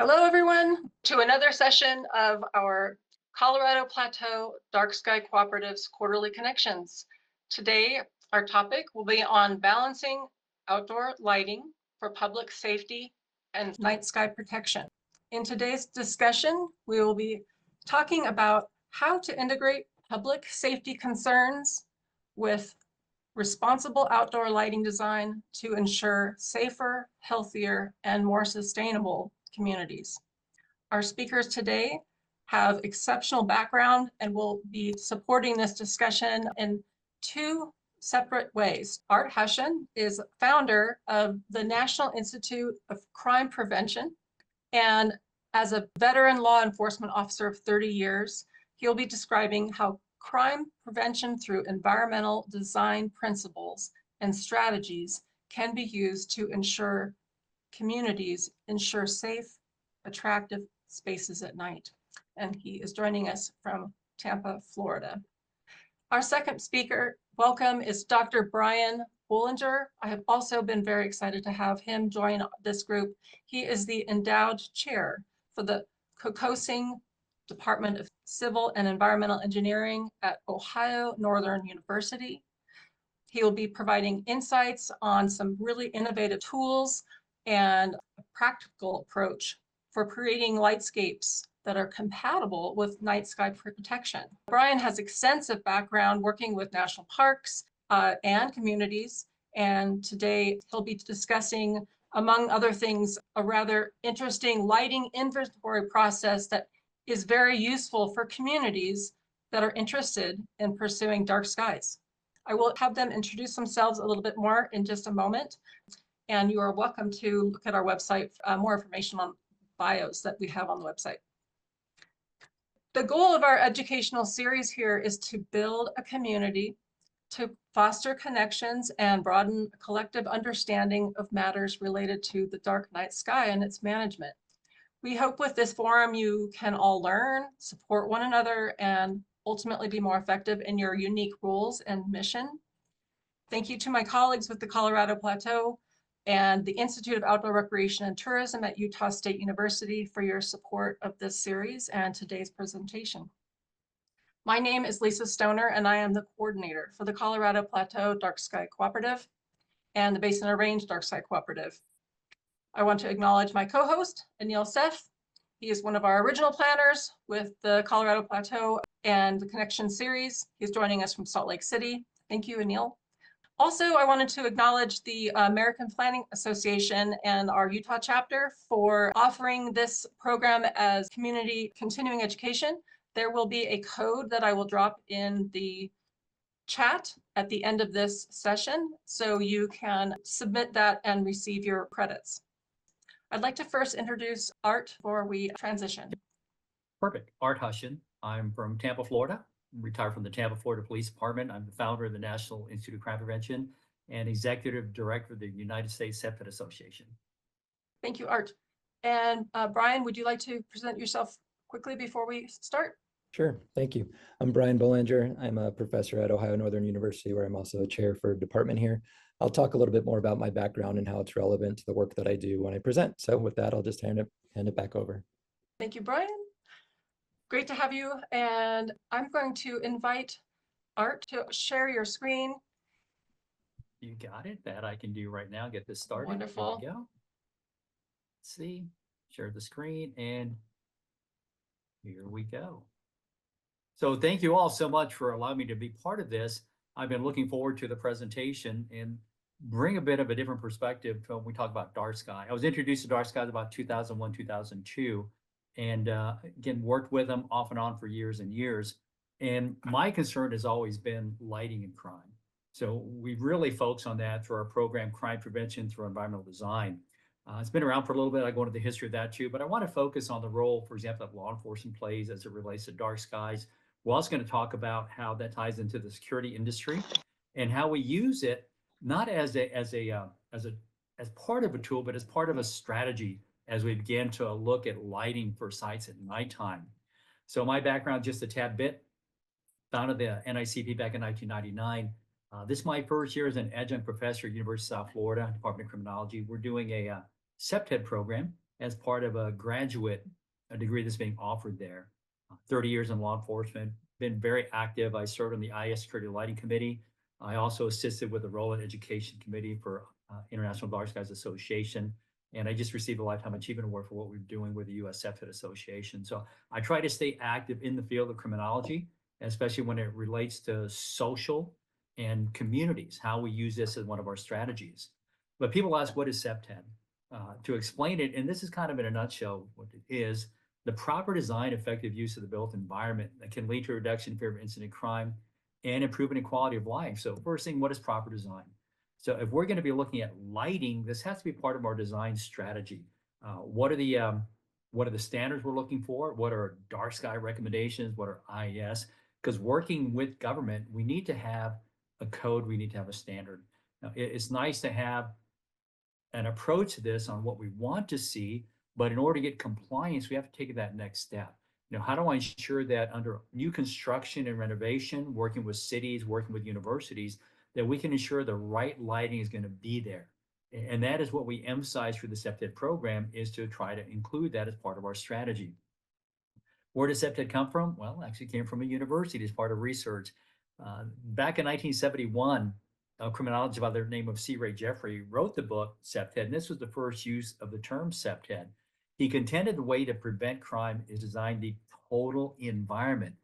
Hello, everyone, to another session of our Colorado Plateau Dark Sky Cooperative's Quarterly Connections. Today, our topic will be on balancing outdoor lighting for public safety and night sky protection. In today's discussion, we will be talking about how to integrate public safety concerns with responsible outdoor lighting design to ensure safer, healthier, and more sustainable communities. Our speakers today have exceptional background and will be supporting this discussion in two separate ways. Art Hushen is founder of the National Institute of Crime Prevention, and as a veteran law enforcement officer of 30 years, he'll be describing how crime prevention through environmental design principles and strategies can be used to ensure communities ensure safe, attractive spaces at night. And he is joining us from Tampa, Florida. Our second speaker, welcome, is Dr. Brian Bollinger. I have also been very excited to have him join this group. He is the endowed chair for the Kokosing Department of Civil and Environmental Engineering at Ohio Northern University. He will be providing insights on some really innovative tools and a practical approach for creating lightscapes that are compatible with night sky protection. Brian has extensive background working with national parks and communities, and today he'll be discussing, among other things, a rather interesting lighting inventory process that is very useful for communities that are interested in pursuing dark skies. I will have them introduce themselves a little bit more in just a moment. And you are welcome to look at our website, more information on bios that we have on the website. The goal of our educational series here is to build a community, to foster connections and broaden collective understanding of matters related to the dark night sky and its management. We hope with this forum you can all learn, support one another, and ultimately be more effective in your unique roles and mission. Thank you to my colleagues with the Colorado Plateau and the Institute of Outdoor Recreation and Tourism at Utah State University for your support of this series and today's presentation. My name is Lisa Stoner, and I am the coordinator for the Colorado Plateau Dark Sky Cooperative and the Basin Range Dark Sky Cooperative. I want to acknowledge my co-host, Anil Seth. He is one of our original planners with the Colorado Plateau and the Connection series. He's joining us from Salt Lake City. Thank you, Anil. Also, I wanted to acknowledge the American Planning Association and our Utah chapter for offering this program as community continuing education. There will be a code that I will drop in the chat at the end of this session, so you can submit that and receive your credits. I'd like to first introduce Art before we transition. Perfect. Art Hushen. I'm from Tampa, Florida. I'm retired from the Tampa, Florida Police Department. I'm the founder of the National Institute of Crime Prevention and executive director of the United States CEPT Association. Thank you, Art. And Brian, would you like to present yourself quickly before we start? Sure, thank you. I'm Brian Bollinger. I'm a professor at Ohio Northern University, where I'm also a chair for a department here. I'll talk a little bit more about my background and how it's relevant to the work that I do when I present. So with that, I'll just hand it back over. Thank you, Brian. Great to have you. And I'm going to invite Art to share your screen. You got it. That I can do right now. Get this started. Wonderful. Here we go. Let's see. Share the screen, and here we go. So thank you all so much for allowing me to be part of this. I've been looking forward to the presentation and bring a bit of a different perspective when we talk about dark sky. I was introduced to dark skies about 2001, 2002, and again, worked with them off and on for years and years. And my concern has always been lighting and crime. So we really focus on that through our program, Crime Prevention through Environmental Design. It's been around for a little bit. I go into the history of that too, but I want to focus on the role, for example, that law enforcement plays as it relates to dark skies. We're also going to talk about how that ties into the security industry and how we use it not as part of a tool, but as part of a strategy as we begin to look at lighting for sites at nighttime. So my background, just a tad bit, founded the NICP back in 1999. This is my first year as an adjunct professor at University of South Florida, Department of Criminology. We're doing a CEPTED program as part of a degree that's being offered there. 30 years in law enforcement, been very active. I served on the IS Security Lighting Committee. I also assisted with the Rolling Education Committee for International Dark Skies Association. And I just received a Lifetime Achievement Award for what we're doing with the U.S. CEPTED Association. So I try to stay active in the field of criminology, especially when it relates to social and communities, how we use this as one of our strategies. But people ask, what is CEPTED? To explain it, and this is kind of in a nutshell what it is, the proper design, effective use of the built environment that can lead to a reduction in fear of incident crime and improvement in quality of life. So first thing, what is proper design? So if we're going to be looking at lighting, this has to be part of our design strategy. What are the standards we're looking for? What are dark sky recommendations? What are IES? Because working with government, we need to have a code, we need to have a standard. Now, it's nice to have an approach to this on what we want to see, but in order to get compliance, we have to take that next step. How do I ensure that under new construction and renovation, working with cities, working with universities, that we can ensure the right lighting is going to be there? And that is what we emphasize through the CEPTED program, is to try to include that as part of our strategy. Where does CEPTED come from? Well, it actually came from a university as part of research. Back in 1971, a criminologist by the name of C. Ray Jeffrey wrote the book CEPTED, and this was the first use of the term CEPTED. He contended the way to prevent crime is design the total environment,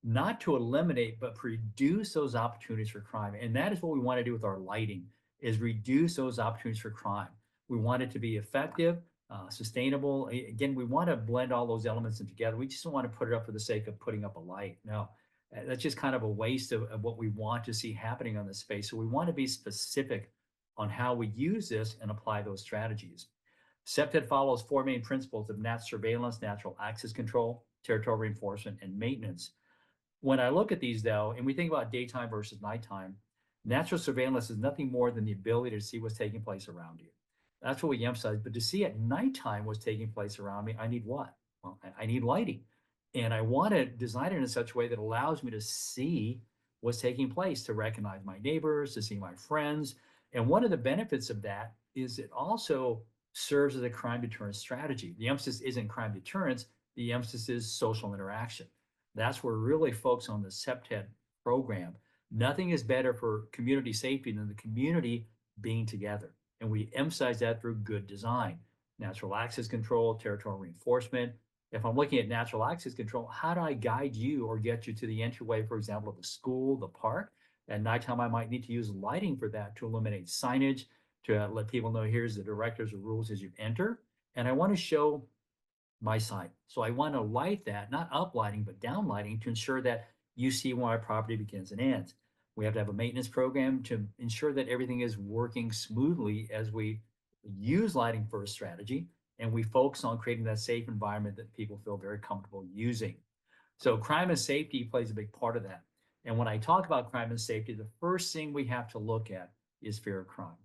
not to eliminate, but reduce those opportunities for crime. And that is what we want to do with our lighting, is reduce those opportunities for crime. We want it to be effective, sustainable. Again, we want to blend all those elements in together. We just don't want to put it up for the sake of putting up a light. No, that's just kind of a waste of what we want to see happening on this space. So we want to be specific on how we use this and apply those strategies. CEPTED follows four main principles of surveillance, natural access control, territorial reinforcement, and maintenance. When I look at these, though, and we think about daytime versus nighttime, natural surveillance is nothing more than the ability to see what's taking place around you. That's what we emphasize. But to see at nighttime what's taking place around me, I need what? Well, I need lighting. And I want to design it in such a way that allows me to see what's taking place, to recognize my neighbors, to see my friends. And one of the benefits of that is it also serves as a crime deterrence strategy. The emphasis isn't crime deterrence, the emphasis is social interaction. That's where really folks on the CEPTED program, nothing is better for community safety than the community being together. And we emphasize that through good design, natural access control, territorial reinforcement. If I'm looking at natural access control, how do I guide you or get you to the entryway, for example, of the school, the park? At nighttime, I might need to use lighting for that to illuminate signage, to let people know here's the directives or rules as you enter. And I want to show my side. So I want to light that, not up lighting, but down lighting, to ensure that you see where my property begins and ends. We have to have a maintenance program to ensure that everything is working smoothly as we use lighting for a strategy, and we focus on creating that safe environment that people feel very comfortable using. So crime and safety plays a big part of that. And when I talk about crime and safety, the first thing we have to look at is fear of crime.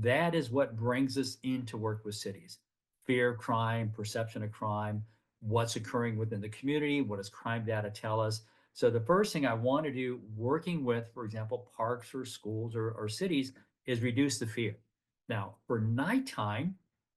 That is what brings us into work with cities. Fear of crime, perception of crime, what's occurring within the community, what does crime data tell us? So the first thing I want to do, working with, for example, parks or schools or cities, is reduce the fear. Now, for nighttime,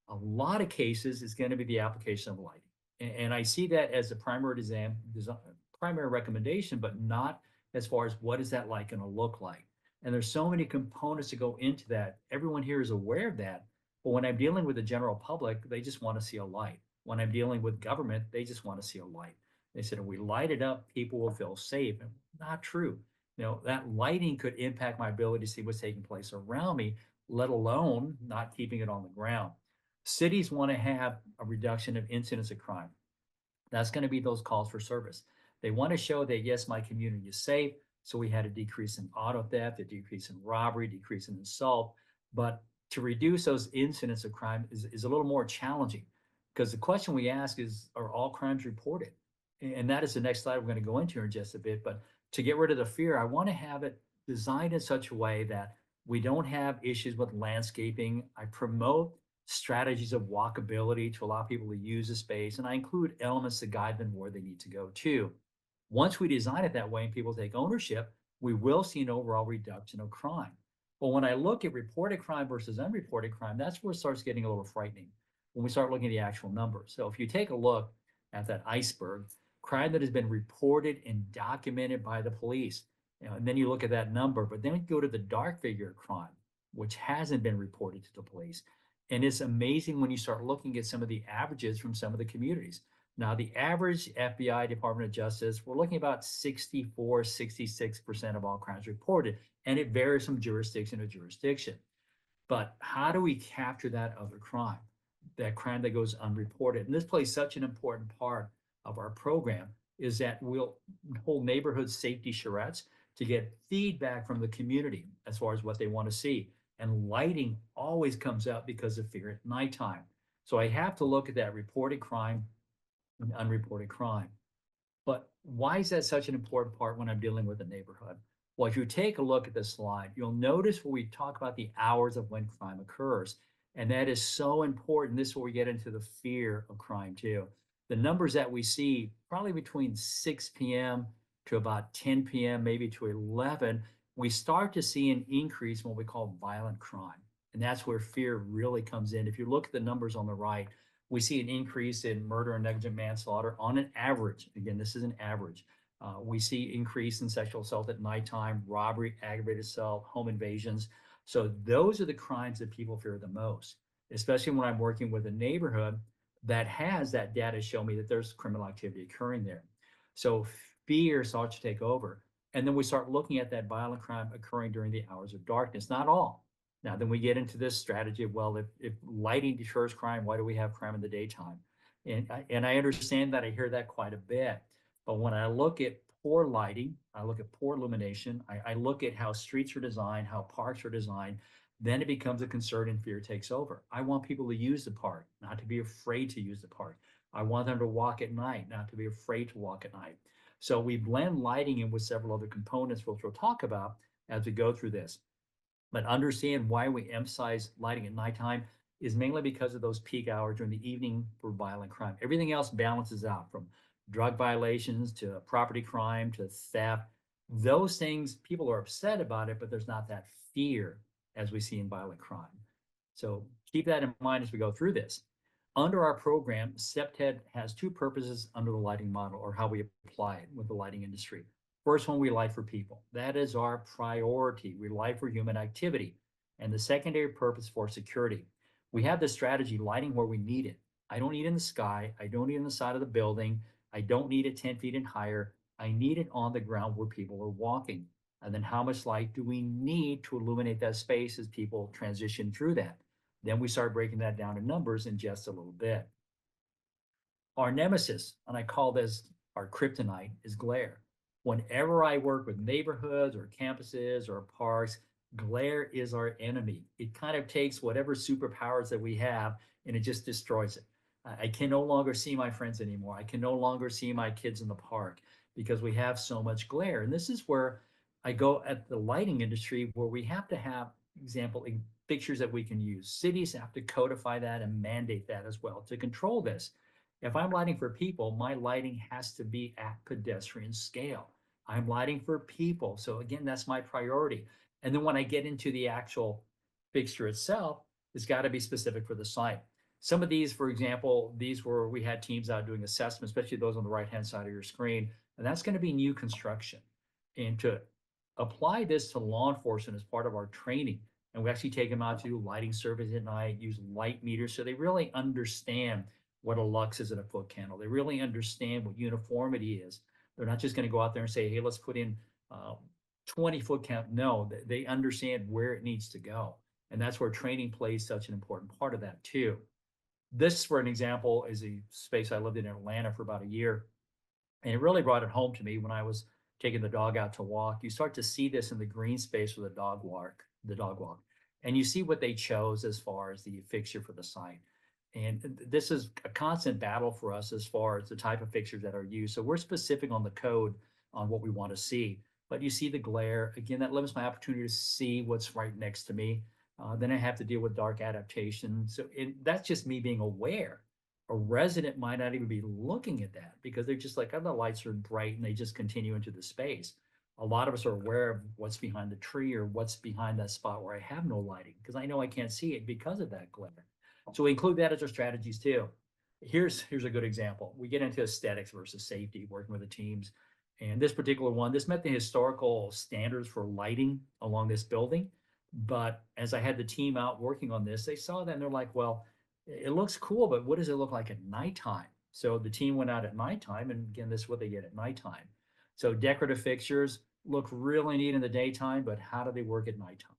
a lot of cases is going to be the application of lighting. And I see that as a primary recommendation, but not as far as what is that light going to look like. And there's so many components to go into that. Everyone here is aware of that. But when I'm dealing with the general public, they just want to see a light. When I'm dealing with government, they just want to see a light. They said, if we light it up, people will feel safe. And not true. That lighting could impact my ability to see what's taking place around me, let alone not keeping it on the ground. Cities want to have a reduction of incidents of crime. That's going to be those calls for service. They want to show that, yes, my community is safe. So we had a decrease in auto theft, a decrease in robbery, decrease in assault. But to reduce those incidents of crime is a little more challenging, because the question we ask is, are all crimes reported? And that is the next slide we're going to go into in just a bit. But to get rid of the fear, I want to have it designed in such a way that we don't have issues with landscaping. I promote strategies of walkability to allow people to use the space, and I include elements to guide them where they need to go to. Once we design it that way and people take ownership, we will see an overall reduction of crime. But when I look at reported crime versus unreported crime, that's where it starts getting a little frightening. when we start looking at the actual numbers. So if you take a look at that iceberg, crime that has been reported and documented by the police, and then you look at that number, but then we go to the dark figure of crime, which hasn't been reported to the police. And it's amazing when you start looking at some of the averages from some of the communities. Now, the average FBI, Department of Justice, we're looking about 64, 66% of all crimes reported, and it varies from jurisdiction to jurisdiction. But how do we capture that other crime, that crime that goes unreported? And this plays such an important part of our program, is that we'll hold neighborhood safety charrettes to get feedback from the community as far as what they want to see. And lighting always comes up because of fear at nighttime. So I have to look at that reported crime and unreported crime. But why is that such an important part when I'm dealing with a neighborhood? Well, if you take a look at this slide, you'll notice where we talk about the hours of when crime occurs. And that is so important. This is where we get into the fear of crime too. The numbers that we see probably between 6 p.m. to about 10 p.m., maybe to 11, we start to see an increase in what we call violent crime. And that's where fear really comes in. If you look at the numbers on the right, we see an increase in murder and negligent manslaughter on an average. Again, this is an average. We see increase in sexual assault at nighttime, robbery, aggravated assault, home invasions. So those are the crimes that people fear the most, especially when I'm working with a neighborhood that has that data show me that there's criminal activity occurring there. So fear starts to take over. And then we start looking at that violent crime occurring during the hours of darkness, not all. Now, then we get into this strategy of, well, if lighting deters crime, why do we have crime in the daytime? And I understand that, I hear that quite a bit. But when I look at poor lighting, I look at poor illumination, I look at how streets are designed, how parks are designed, then it becomes a concern and fear takes over. I want people to use the park, not to be afraid to use the park. I want them to walk at night, not to be afraid to walk at night. So we blend lighting in with several other components, which we'll talk about as we go through this. But understand why we emphasize lighting at nighttime is mainly because of those peak hours during the evening for violent crime. Everything else balances out, from drug violations to property crime to theft. Those things, people are upset about it, but there's not that fear as we see in violent crime. So keep that in mind as we go through this. Under our program, CPTED has two purposes under the lighting model, or how we apply it with the lighting industry. First one, we light for people. That is our priority. We light for human activity. And the secondary purpose for security. We have the strategy, lighting where we need it. I don't need it in the sky. I don't need it on the side of the building. I don't need it 10 feet and higher. I need it on the ground where people are walking. And then how much light do we need to illuminate that space as people transition through that? Then we start breaking that down in numbers in just a little bit. Our nemesis, and I call this our kryptonite, is glare. Whenever I work with neighborhoods or campuses or parks, glare is our enemy. It kind of takes whatever superpowers that we have and it just destroys it. I can no longer see my friends anymore. I can no longer see my kids in the park because we have so much glare. And this is where I go at the lighting industry, where we have to have, example, fixtures that we can use. Cities have to codify that and mandate that as well to control this. If I'm lighting for people, my lighting has to be at pedestrian scale. I'm lighting for people. So again, that's my priority. And then when I get into the actual fixture itself, it's got to be specific for the site. Some of these, for example, these were, we had teams out doing assessments, especially those on the right-hand side of your screen, and that's going to be new construction. And to apply this to law enforcement as part of our training, and we actually take them out to do lighting surveys at night, use light meters, so they really understand what a lux is in a foot candle. They really understand what uniformity is. They're not just going to go out there and say, hey, let's put in 20 foot count. No, they understand where it needs to go. And that's where training plays such an important part of that too. This, for an example, is a space I lived in Atlanta for about a year. And it really brought it home to me when I was taking the dog out to walk. You start to see this in the green space with the dog walk. And you see what they chose as far as the fixture for the site. And this is a constant battle for us as far as the type of fixtures that are used. So we're specific on the code on what we want to see. But you see the glare. Again, that limits my opportunity to see what's right next to me. Then I have to deal with dark adaptation. So that's just me being aware. A resident might not even be looking at that because they're just like, oh, the lights are bright, and they just continue into the space. A lot of us are aware of what's behind the tree or what's behind that spot where I have no lighting, because I know I can't see it because of that glare. So we include that as our strategies too. Here's a good example. We get into aesthetics versus safety, working with the teams. And this particular one, this met the historical standards for lighting along this building. But as I had the team out working on this, they saw that and they're like, well, it looks cool, but what does it look like at nighttime? So the team went out at nighttime, and again, this is what they get at nighttime. So decorative fixtures look really neat in the daytime, but how do they work at nighttime?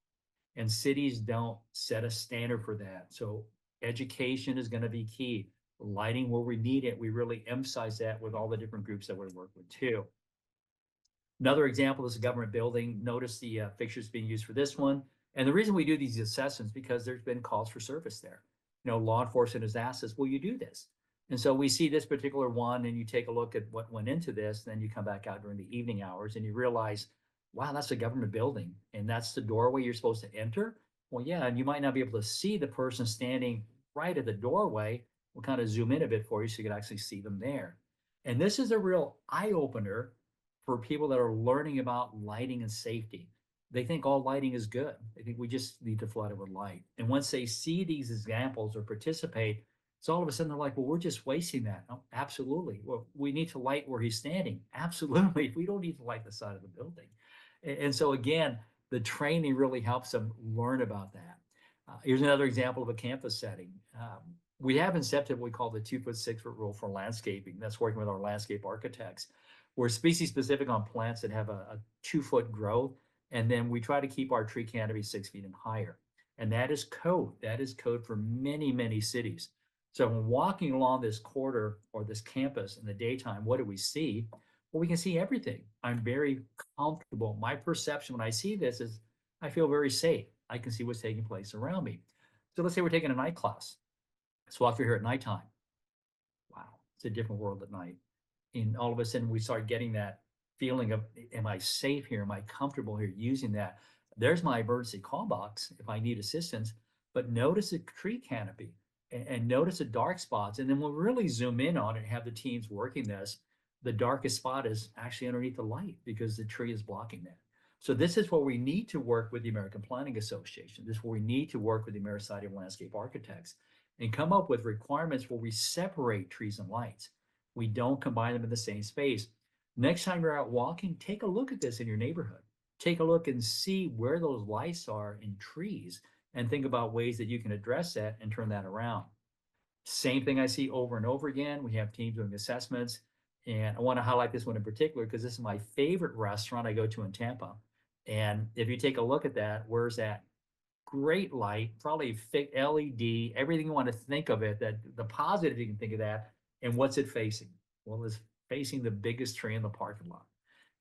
And cities don't set a standard for that. So education is going to be key. Lighting where we need it, we really emphasize that with all the different groups that we work with too. Another example is a government building. Notice the fixtures being used for this one. And the reason we do these assessments because there's been calls for service there. Law enforcement has asked us, will you do this? And so we see this particular one and you take a look at what went into this, then you come back out during the evening hours and you realize, wow, that's a government building and that's the doorway you're supposed to enter. Well, yeah, and you might not be able to see the person standing right at the doorway. We'll kind of zoom in a bit for you so you can actually see them there. And this is a real eye opener for people that are learning about lighting and safety. They think all lighting is good. They think we just need to flood it with light. And once they see these examples or participate, so all of a sudden they're like, well, we're just wasting that. Oh, absolutely. Well, we need to light where he's standing. Absolutely. We don't need to light the side of the building. And so again, the training really helps them learn about that. Here's another example of a campus setting. We have incepted what we call the 2 foot, 6 foot rule for landscaping. That's working with our landscape architects. We're species specific on plants that have a 2 foot growth. And then we try to keep our tree canopy 6 feet and higher. And that is code. That is code for many, many cities. So when walking along this corridor or this campus in the daytime, what do we see? Well, we can see everything. I'm very comfortable. My perception when I see this is I feel very safe. I can see what's taking place around me. So let's say we're taking a night class. Let's walk through here at nighttime. Wow, it's a different world at night. And all of a sudden we start getting that feeling of, am I safe here? Am I comfortable here using that? There's my emergency call box if I need assistance, but notice the tree canopy and notice the dark spots. And then we'll really zoom in on it and have the teams working this. The darkest spot is actually underneath the light because the tree is blocking that. So this is where we need to work with the American Planning Association. This is where we need to work with the American Society of Landscape Architects and come up with requirements where we separate trees and lights. We don't combine them in the same space. Next time you're out walking, take a look at this in your neighborhood. Take a look and see where those lights are in trees and think about ways that you can address that and turn that around. Same thing I see over and over again. We have teams doing assessments. And I want to highlight this one in particular because this is my favorite restaurant I go to in Tampa. And if you take a look at that, where's that? Great light, probably thick LED, everything you want to think of it, that the positive you can think of that. And what's it facing? Well, it's facing the biggest tree in the parking lot.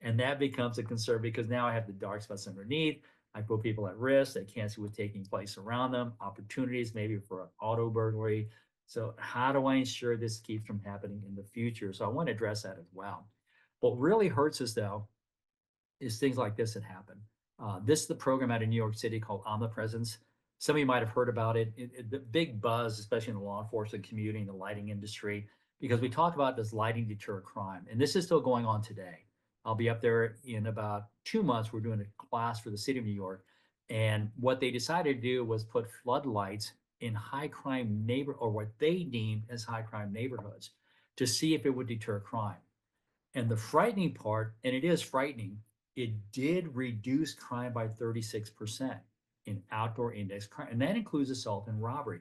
And that becomes a concern because now I have the dark spots underneath. I put people at risk. They can't see what's taking place around them, opportunities maybe for an auto burglary. So how do I ensure this keeps from happening in the future? So I want to address that as well. What really hurts us though, is things like this that happen. This is the program out in New York City called Omnipresence. Some of you might have heard about it. The big buzz, especially in the law enforcement community and the lighting industry, because we talk about does lighting deter crime? And this is still going on today. I'll be up there in about 2 months. We're doing a class for the city of New York. And what they decided to do was put floodlights in high crime or what they deemed as high crime neighborhoods to see if it would deter crime. And the frightening part, and it is frightening, it did reduce crime by 36% in outdoor index crime. And that includes assault and robbery.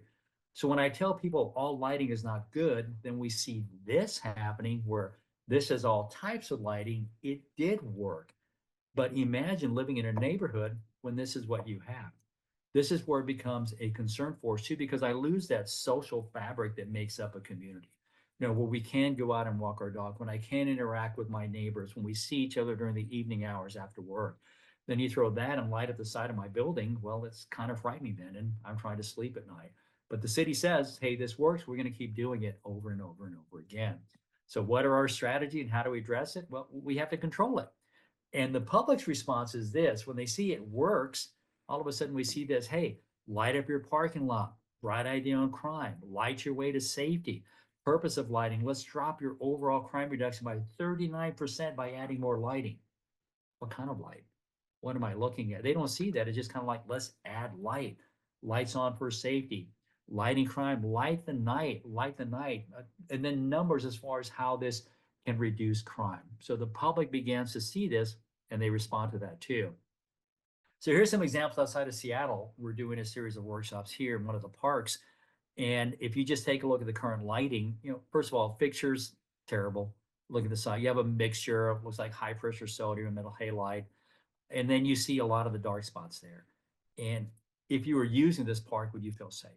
So when I tell people all lighting is not good, then we see this happening where this has all types of lighting. It did work. But imagine living in a neighborhood when this is what you have. This is where it becomes a concern for us too, because I lose that social fabric that makes up a community. Where we can go out and walk our dog, when I can interact with my neighbors, when we see each other during the evening hours after work. Then you throw that and light up the side of my building, well, it's kind of frightening then, and I'm trying to sleep at night. But the city says, hey, this works, we're going to keep doing it over and over and over again. So what are our strategy and how do we address it? Well, we have to control it. And the public's response is this: when they see it works, all of a sudden we see this, hey, light up your parking lot, bright idea on crime, light your way to safety. Purpose of lighting, let's drop your overall crime reduction by 39% by adding more lighting. What kind of light? What am I looking at? They don't see that. It's just kind of like, let's add light. Lights on for safety. lighting crime, light the night, and then numbers as far as how this can reduce crime. So the public begins to see this and they respond to that too. So here's some examples outside of Seattle. We're doing a series of workshops here in one of the parks. And if you just take a look at the current lighting, first of all, fixtures, terrible. Look at the side. You have a mixture of looks like high pressure sodium, metal halide. And then you see a lot of the dark spots there. And if you were using this park, would you feel safe?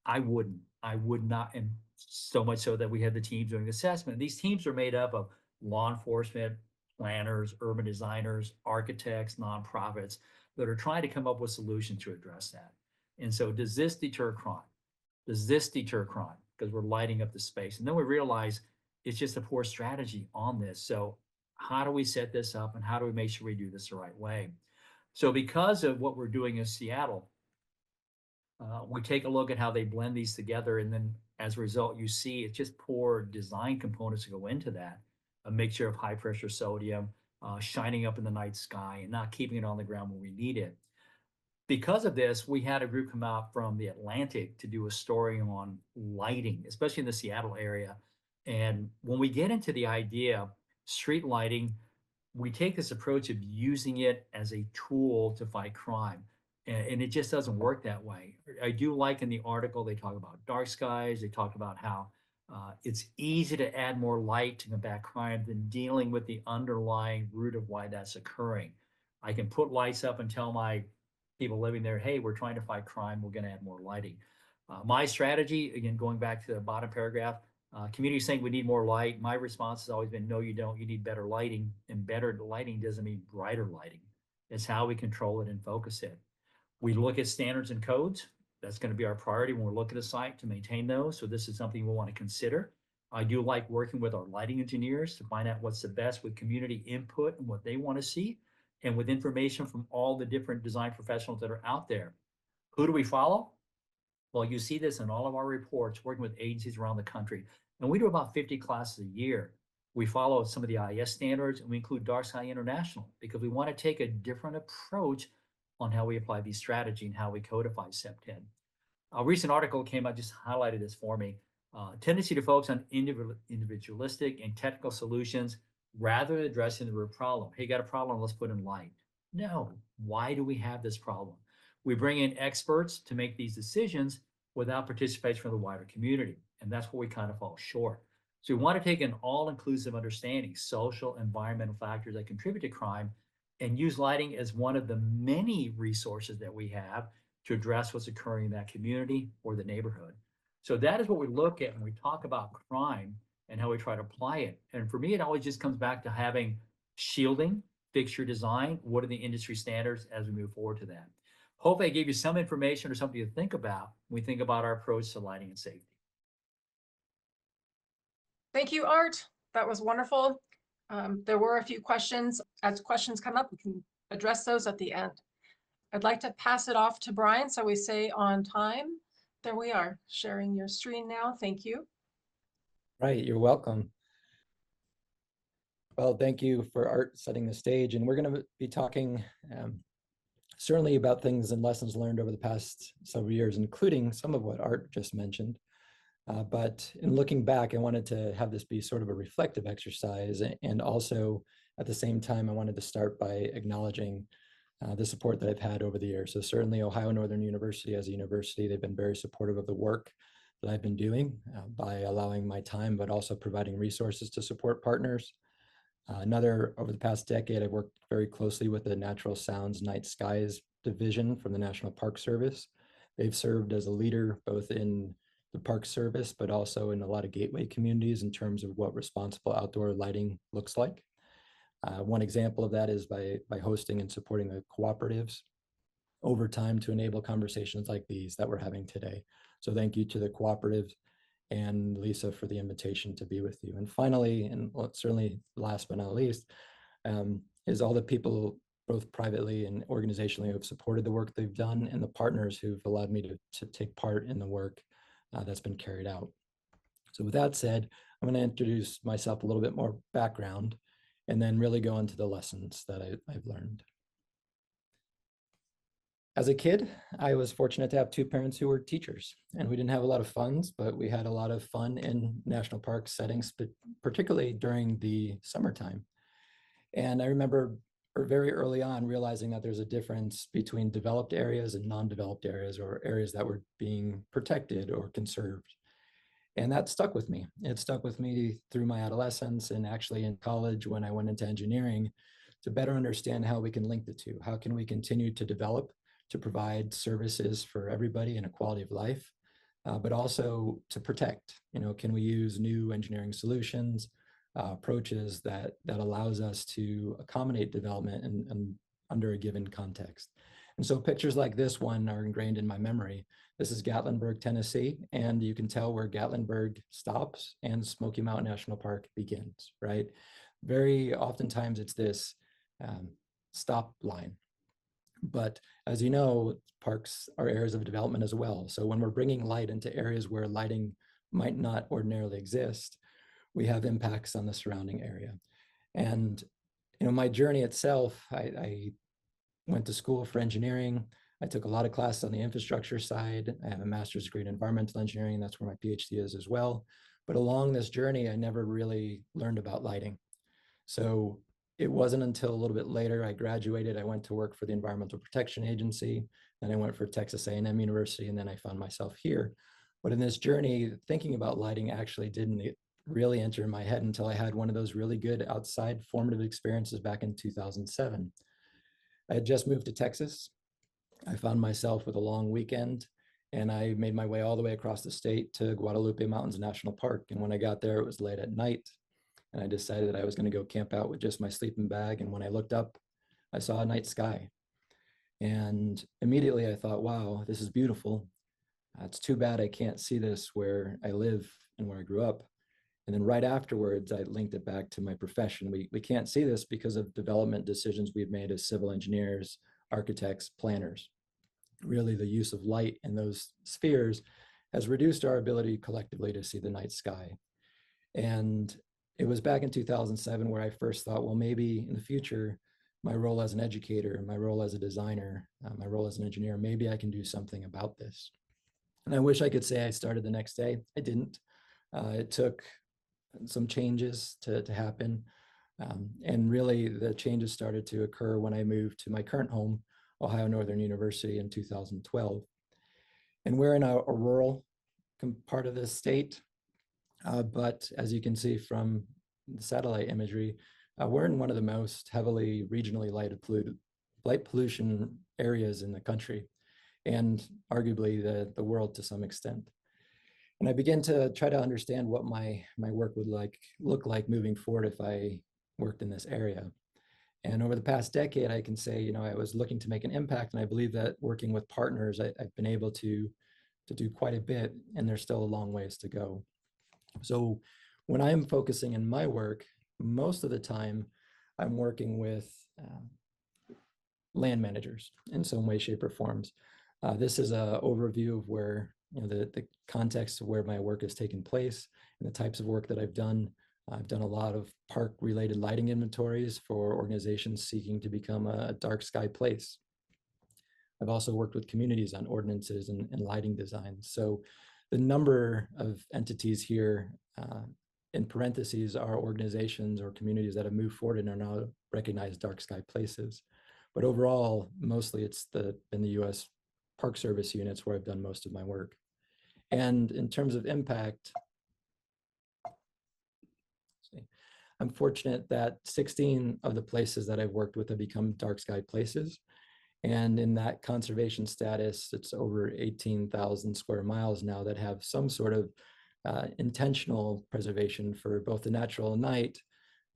I wouldn't. I would not. And so much so that we had the teams doing assessment. These teams are made up of law enforcement, planners, urban designers, architects, nonprofits that are trying to come up with solutions to address that. And so does this deter crime? Does this deter crime? Because we're lighting up the space. And then we realize it's just a poor strategy on this. So how do we set this up and how do we make sure we do this the right way? So because of what we're doing in Seattle, we take a look at how they blend these together. And then as a result, you see it's just poor design components that go into that. A mixture of high pressure sodium, shining up in the night sky and not keeping it on the ground when we need it. Because of this, we had a group come out from the Atlantic to do a story on lighting, especially in the Seattle area. And when we get into the idea, street lighting, we take this approach of using it as a tool to fight crime. And it just doesn't work that way. I do like in the article, they talk about dark skies. They talk about how it's easy to add more light to combat crime than dealing with the underlying root of why that's occurring. I can put lights up and tell my people living there, hey, we're trying to fight crime. We're going to add more lighting. My strategy, again, going back to the bottom paragraph, community saying we need more light. My response has always been, no, you don't. You need better lighting. And better lighting doesn't mean brighter lighting. It's how we control it and focus it. We look at standards and codes. That's going to be our priority when we look at a site to maintain those. So this is something we want to consider. I do like working with our lighting engineers to find out what's the best with community input and what they want to see, and with information from all the different design professionals that are out there. Who do we follow? Well, you see this in all of our reports, working with agencies around the country. And we do about 50 classes a year. We follow some of the IS standards, and we include Dark Sky International because we want to take a different approach on how we apply these strategy and how we codify SEP10. A recent article came out, just highlighted this for me. Tendency to focus on individualistic and technical solutions rather than addressing the root problem. Hey, got a problem, let's put in light. No, why do we have this problem? We bring in experts to make these decisions without participation from the wider community. And that's where we kind of fall short. So we want to take an all-inclusive understanding, social, environmental factors that contribute to crime, and use lighting as one of the many resources that we have to address what's occurring in that community or the neighborhood. So that is what we look at when we talk about crime and how we try to apply it. And for me, it always just comes back to having shielding, fixture design. What are the industry standards as we move forward to that? Hope I gave you some information or something to think about when we think about our approach to lighting and safety. Thank you, Art. That was wonderful. There were a few questions. As questions come up, we can address those at the end. I'd like to pass it off to Brian, so we say on time. There we are, sharing your screen now. Thank you. Right, you're welcome. Well, thank you for Art setting the stage, and we're going to be talking certainly about things and lessons learned over the past several years, including some of what Art just mentioned. But in looking back, I wanted to have this be sort of a reflective exercise, and also at the same time, I wanted to start by acknowledging the support that I've had over the years. So certainly Ohio Northern University as a university, they've been very supportive of the work that I've been doing by allowing my time, but also providing resources to support partners. Over the past decade, I've worked very closely with the Natural Sounds Night Skies Division from the National Park Service. They've served as a leader both in the Park Service, but also in a lot of gateway communities in terms of what responsible outdoor lighting looks like. One example of that is by hosting and supporting the cooperatives over time to enable conversations like these that we're having today. So thank you to the cooperatives and Lisa for the invitation to be with you. And finally, and certainly last but not least, is all the people both privately and organizationally who have supported the work they've done, and the partners who've allowed me to take part in the work that's been carried out. So with that said, I'm going to introduce myself a little bit more background and then really go into the lessons that I've learned. As a kid, I was fortunate to have two parents who were teachers, and we didn't have a lot of funds, but we had a lot of fun in national park settings, but particularly during the summertime. And I remember very early on realizing that there's a difference between developed areas and non-developed areas, or areas that were being protected or conserved. And that stuck with me. It stuck with me through my adolescence and actually in college when I went into engineering to better understand how we can link the two. How can we continue to develop to provide services for everybody and a quality of life, but also to protect? Can we use new engineering solutions, approaches that allows us to accommodate development and under a given context? And so pictures like this one are ingrained in my memory. This is Gatlinburg, Tennessee, and you can tell where Gatlinburg stops and Smoky Mountain National Park begins, right? Very oftentimes it's this stop line. But as you know, parks are areas of development as well. So when we're bringing light into areas where lighting might not ordinarily exist, we have impacts on the surrounding area. And my journey itself, I went to school for engineering. I took a lot of classes on the infrastructure side. I have a master's degree in environmental engineering. That's where my PhD is as well. But along this journey, I never really learned about lighting. So it wasn't until a little bit later I graduated, I went to work for the Environmental Protection Agency, then I went for Texas A&M University, and then I found myself here. But in this journey, thinking about lighting actually didn't really enter my head until I had one of those really good outside formative experiences back in 2007. I had just moved to Texas. I found myself with a long weekend, and I made my way all the way across the state to Guadalupe Mountains National Park. And when I got there, it was late at night, and I decided that I was going to go camp out with just my sleeping bag. And when I looked up, I saw a night sky. And immediately I thought, wow, this is beautiful. It's too bad I can't see this where I live and where I grew up. And then right afterwards, I linked it back to my profession. We can't see this because of development decisions we've made as civil engineers, architects, planners. Really, the use of light in those spheres has reduced our ability collectively to see the night sky. And it was back in 2007 where I first thought, well, maybe in the future, my role as an educator, my role as a designer, my role as an engineer, maybe I can do something about this. And I wish I could say I started the next day. I didn't. It took some changes to happen. And really the changes started to occur when I moved to my current home, Ohio Northern University, in 2012. And we're in a rural part of the state, but as you can see from the satellite imagery, we're in one of the most heavily regionally light pollution areas in the country, and arguably the world to some extent. And I began to try to understand what my work would look like moving forward if I worked in this area. And over the past decade, I can say, I was looking to make an impact, and I believe that working with partners, I've been able to do quite a bit, and there's still a long ways to go. So when I'm focusing in my work, most of the time, I'm working with land managers in some way, shape, or forms. This is an overview of where the context of where my work has taken place and the types of work that I've done. I've done a lot of park-related lighting inventories for organizations seeking to become a dark sky place. I've also worked with communities on ordinances and lighting designs. So the number of entities here in parentheses are organizations or communities that have moved forward and are now recognized dark sky places. But overall, mostly it's in the US Park Service units where I've done most of my work. And in terms of impact, I'm fortunate that 16 of the places that I've worked with have become dark sky places. And in that conservation status, it's over 18,000 square miles now that have some sort of intentional preservation for both the natural night,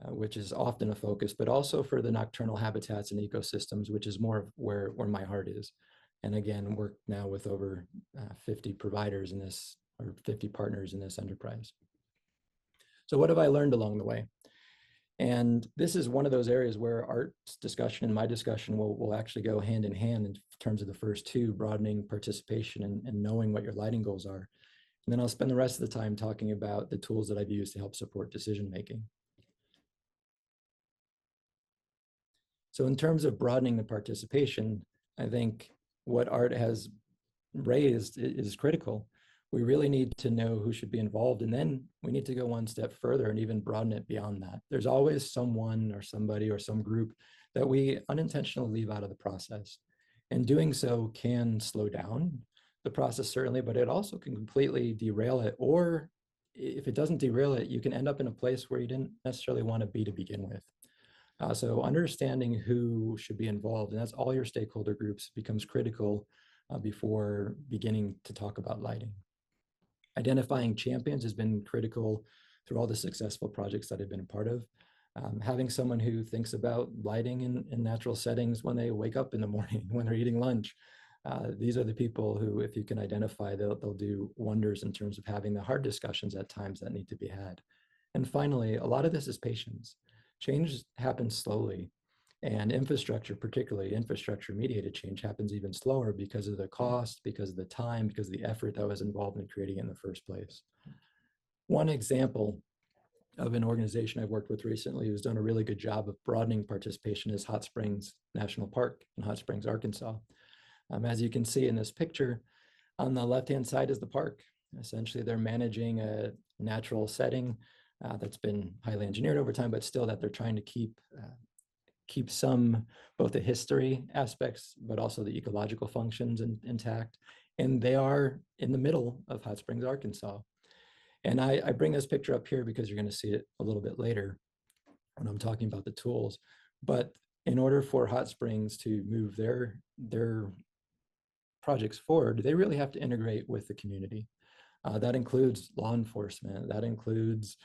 which is often a focus, but also for the nocturnal habitats and ecosystems, which is more of where my heart is. And again, work now with over 50 providers in this, or 50 partners in this enterprise. So what have I learned along the way? And this is one of those areas where art's discussion and my discussion will actually go hand in hand in terms of the first two, broadening participation and knowing what your lighting goals are. And then I'll spend the rest of the time talking about the tools that I've used to help support decision-making. So in terms of broadening the participation, I think what Art has raised is critical. We really need to know who should be involved, and then we need to go one step further and even broaden it beyond that. There's always someone or somebody or some group that we unintentionally leave out of the process. And doing so can slow down the process, certainly, but it also can completely derail it. Or if it doesn't derail it, you can end up in a place where you didn't necessarily want to be to begin with. So understanding who should be involved, and that's all your stakeholder groups, becomes critical before beginning to talk about lighting. Identifying champions has been critical through all the successful projects that I've been a part of. Having someone who thinks about lighting in natural settings when they wake up in the morning, when they're eating lunch. These are the people who, if you can identify, they'll do wonders in terms of having the hard discussions at times that need to be had. And finally, a lot of this is patience. Change happens slowly, and infrastructure, particularly infrastructure mediated change, happens even slower because of the cost, because of the time, because of the effort that was involved in creating it in the first place. One example of an organization I've worked with recently who's done a really good job of broadening participation is Hot Springs National Park in Hot Springs, Arkansas. As you can see in this picture, on the left-hand side is the park. Essentially, they're managing a natural setting that's been highly engineered over time, but still that they're trying to keep some, both the history aspects, but also the ecological functions intact. And they are in the middle of Hot Springs, Arkansas. And I bring this picture up here because you're going to see it a little bit later when I'm talking about the tools. But in order for Hot Springs to move their projects forward, they really have to integrate with the community. That includes law enforcement, that includes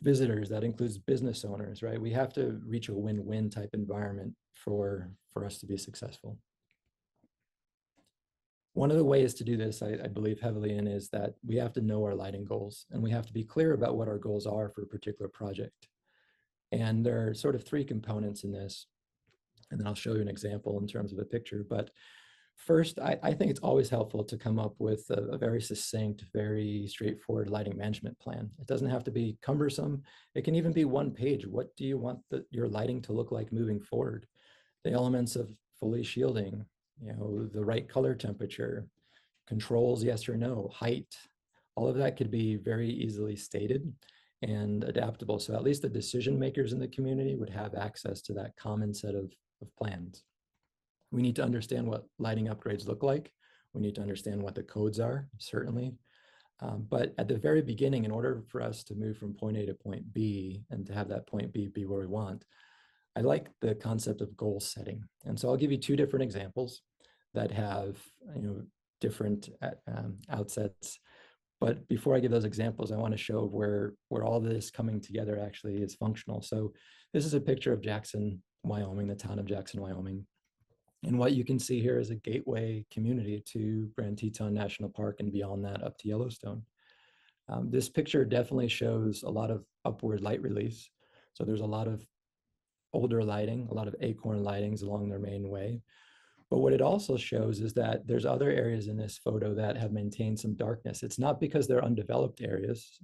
visitors, that includes business owners, right? We have to reach a win-win type environment for us to be successful. One of the ways to do this, I believe heavily in, is that we have to know our lighting goals, and we have to be clear about what our goals are for a particular project. And there are sort of three components in this, and then I'll show you an example in terms of a picture. But first, I think it's always helpful to come up with a very succinct, very straightforward lighting management plan. It doesn't have to be cumbersome. It can even be one page. What do you want your lighting to look like moving forward? The elements of fully shielding, the right color temperature, controls, yes or no, height, all of that could be very easily stated and adaptable. So at least the decision makers in the community would have access to that common set of plans. We need to understand what lighting upgrades look like. We need to understand what the codes are, certainly. But at the very beginning, in order for us to move from point A to point B and to have that point B be where we want, I like the concept of goal setting. And so I'll give you two different examples that have different outsets. But before I give those examples, I want to show where all this coming together actually is functional. So this is a picture of Jackson, Wyoming, the town of Jackson, Wyoming. And what you can see here is a gateway community to Grand Teton National Park and beyond that up to Yellowstone. This picture definitely shows a lot of upward light release. So there's a lot of older lighting, a lot of acorn lightings along their main way. But what it also shows is that there's other areas in this photo that have maintained some darkness. It's not because they're undeveloped areas.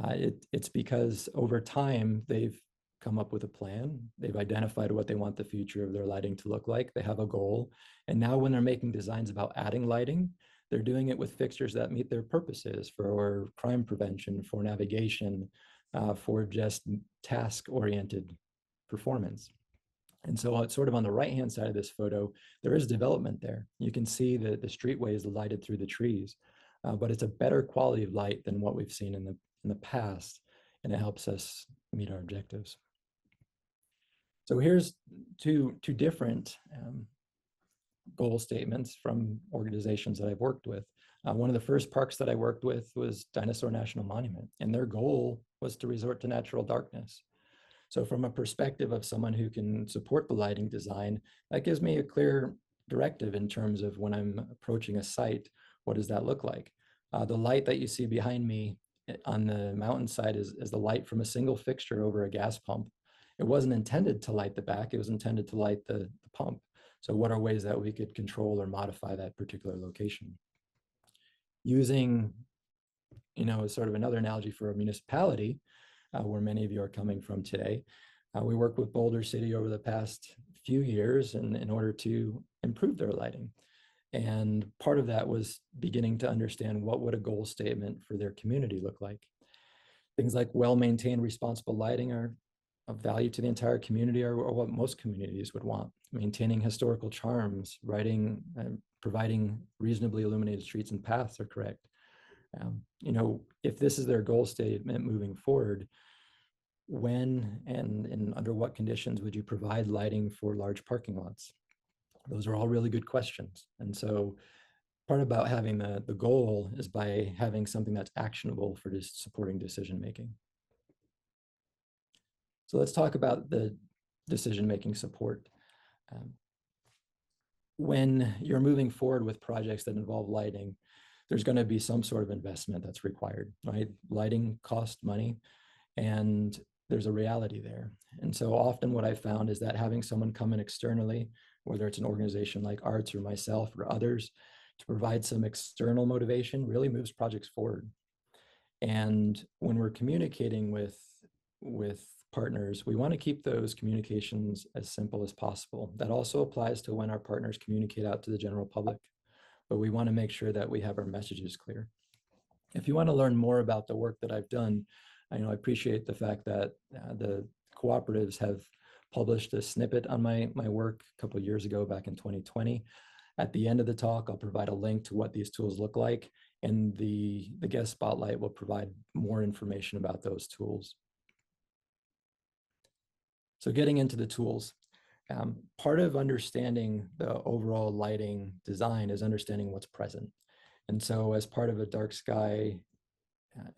It's because over time, they've come up with a plan. They've identified what they want the future of their lighting to look like. They have a goal. And now when they're making designs about adding lighting, they're doing it with fixtures that meet their purposes for crime prevention, for navigation, for just task-oriented performance. And so it's sort of on the right-hand side of this photo, there is development there. You can see that the streetway is lighted through the trees, but it's a better quality of light than what we've seen in the past, and it helps us meet our objectives. So here's two different goal statements from organizations that I've worked with. One of the first parks that I worked with was Dinosaur National Monument, and their goal was to resort to natural darkness. So from a perspective of someone who can support the lighting design, that gives me a clear directive in terms of when I'm approaching a site, what does that look like? The light that you see behind me on the mountainside is the light from a single fixture over a gas pump. It wasn't intended to light the back, it was intended to light the pump. So what are ways that we could control or modify that particular location? Using, sort of another analogy for a municipality, where many of you are coming from today, we worked with Boulder City over the past few years in order to improve their lighting. And part of that was beginning to understand what would a goal statement for their community look like. Things like well-maintained, responsible lighting are of value to the entire community, or what most communities would want. Maintaining historical charms, providing reasonably illuminated streets and paths are correct. If this is their goal statement moving forward, when and under what conditions would you provide lighting for large parking lots? Those are all really good questions. And so part about having the goal is by having something that's actionable for just supporting decision making. So let's talk about the decision-making support. When you're moving forward with projects that involve lighting, there's going to be some sort of investment that's required, right? Lighting costs money, and there's a reality there. And so often what I found is that having someone come in externally, whether it's an organization like ARTS or myself or others, to provide some external motivation really moves projects forward. And when we're communicating with partners, we want to keep those communications as simple as possible. That also applies to when our partners communicate out to the general public, but we want to make sure that we have our messages clear. If you want to learn more about the work that I've done, I appreciate the fact that the cooperatives have published a snippet on my work a couple of years ago, back in 2020. At the end of the talk, I'll provide a link to what these tools look like, and the guest spotlight will provide more information about those tools. So getting into the tools, part of understanding the overall lighting design is understanding what's present. And so as part of a Dark Sky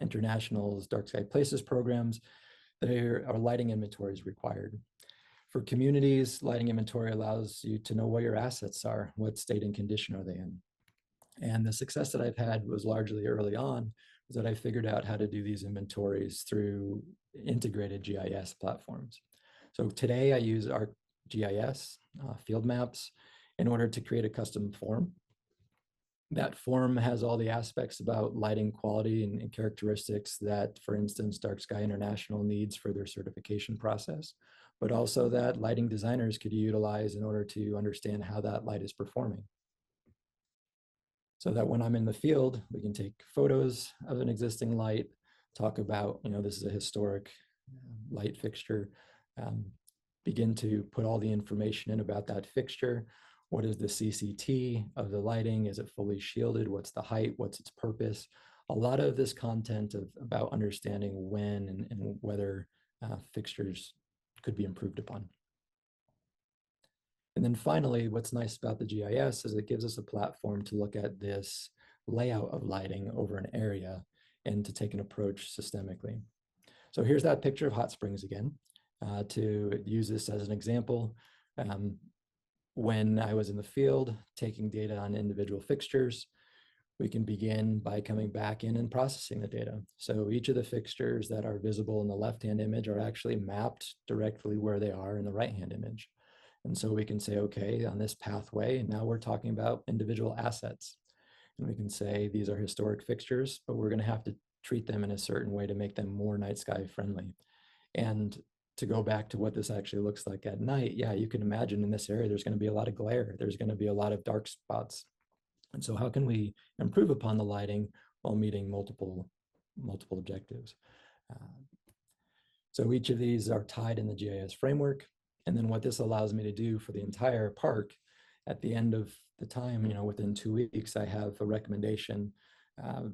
International's Dark Sky Places programs, there are lighting inventories required. For communities, lighting inventory allows you to know what your assets are, what state and condition are they in. And the success that I've had was largely early on, was that I figured out how to do these inventories through integrated GIS platforms. So today I use ArcGIS field maps in order to create a custom form. That form has all the aspects about lighting quality and characteristics that, for instance, Dark Sky International needs for their certification process, but also that lighting designers could utilize in order to understand how that light is performing. So that when I'm in the field, we can take photos of an existing light, talk about, this is a historic light fixture, begin to put all the information in about that fixture. What is the CCT of the lighting? Is it fully shielded? What's the height? What's its purpose? A lot of this content about understanding when and whether fixtures could be improved upon. And then finally, what's nice about the GIS is it gives us a platform to look at this layout of lighting over an area and to take an approach systemically. So here's that picture of Hot Springs again. To use this as an example, when I was in the field taking data on individual fixtures, we can begin by coming back in and processing the data. So each of the fixtures that are visible in the left-hand image are actually mapped directly where they are in the right-hand image. And so we can say, okay, on this pathway, now we're talking about individual assets. And we can say these are historic fixtures, but we're going to have to treat them in a certain way to make them more night sky friendly. And to go back to what this actually looks like at night, yeah, you can imagine in this area, there's going to be a lot of glare. There's going to be a lot of dark spots. And so how can we improve upon the lighting while meeting multiple objectives? So each of these are tied in the GIS framework. And then what this allows me to do for the entire park, at the end of the time, within 2 weeks, I have a recommendation.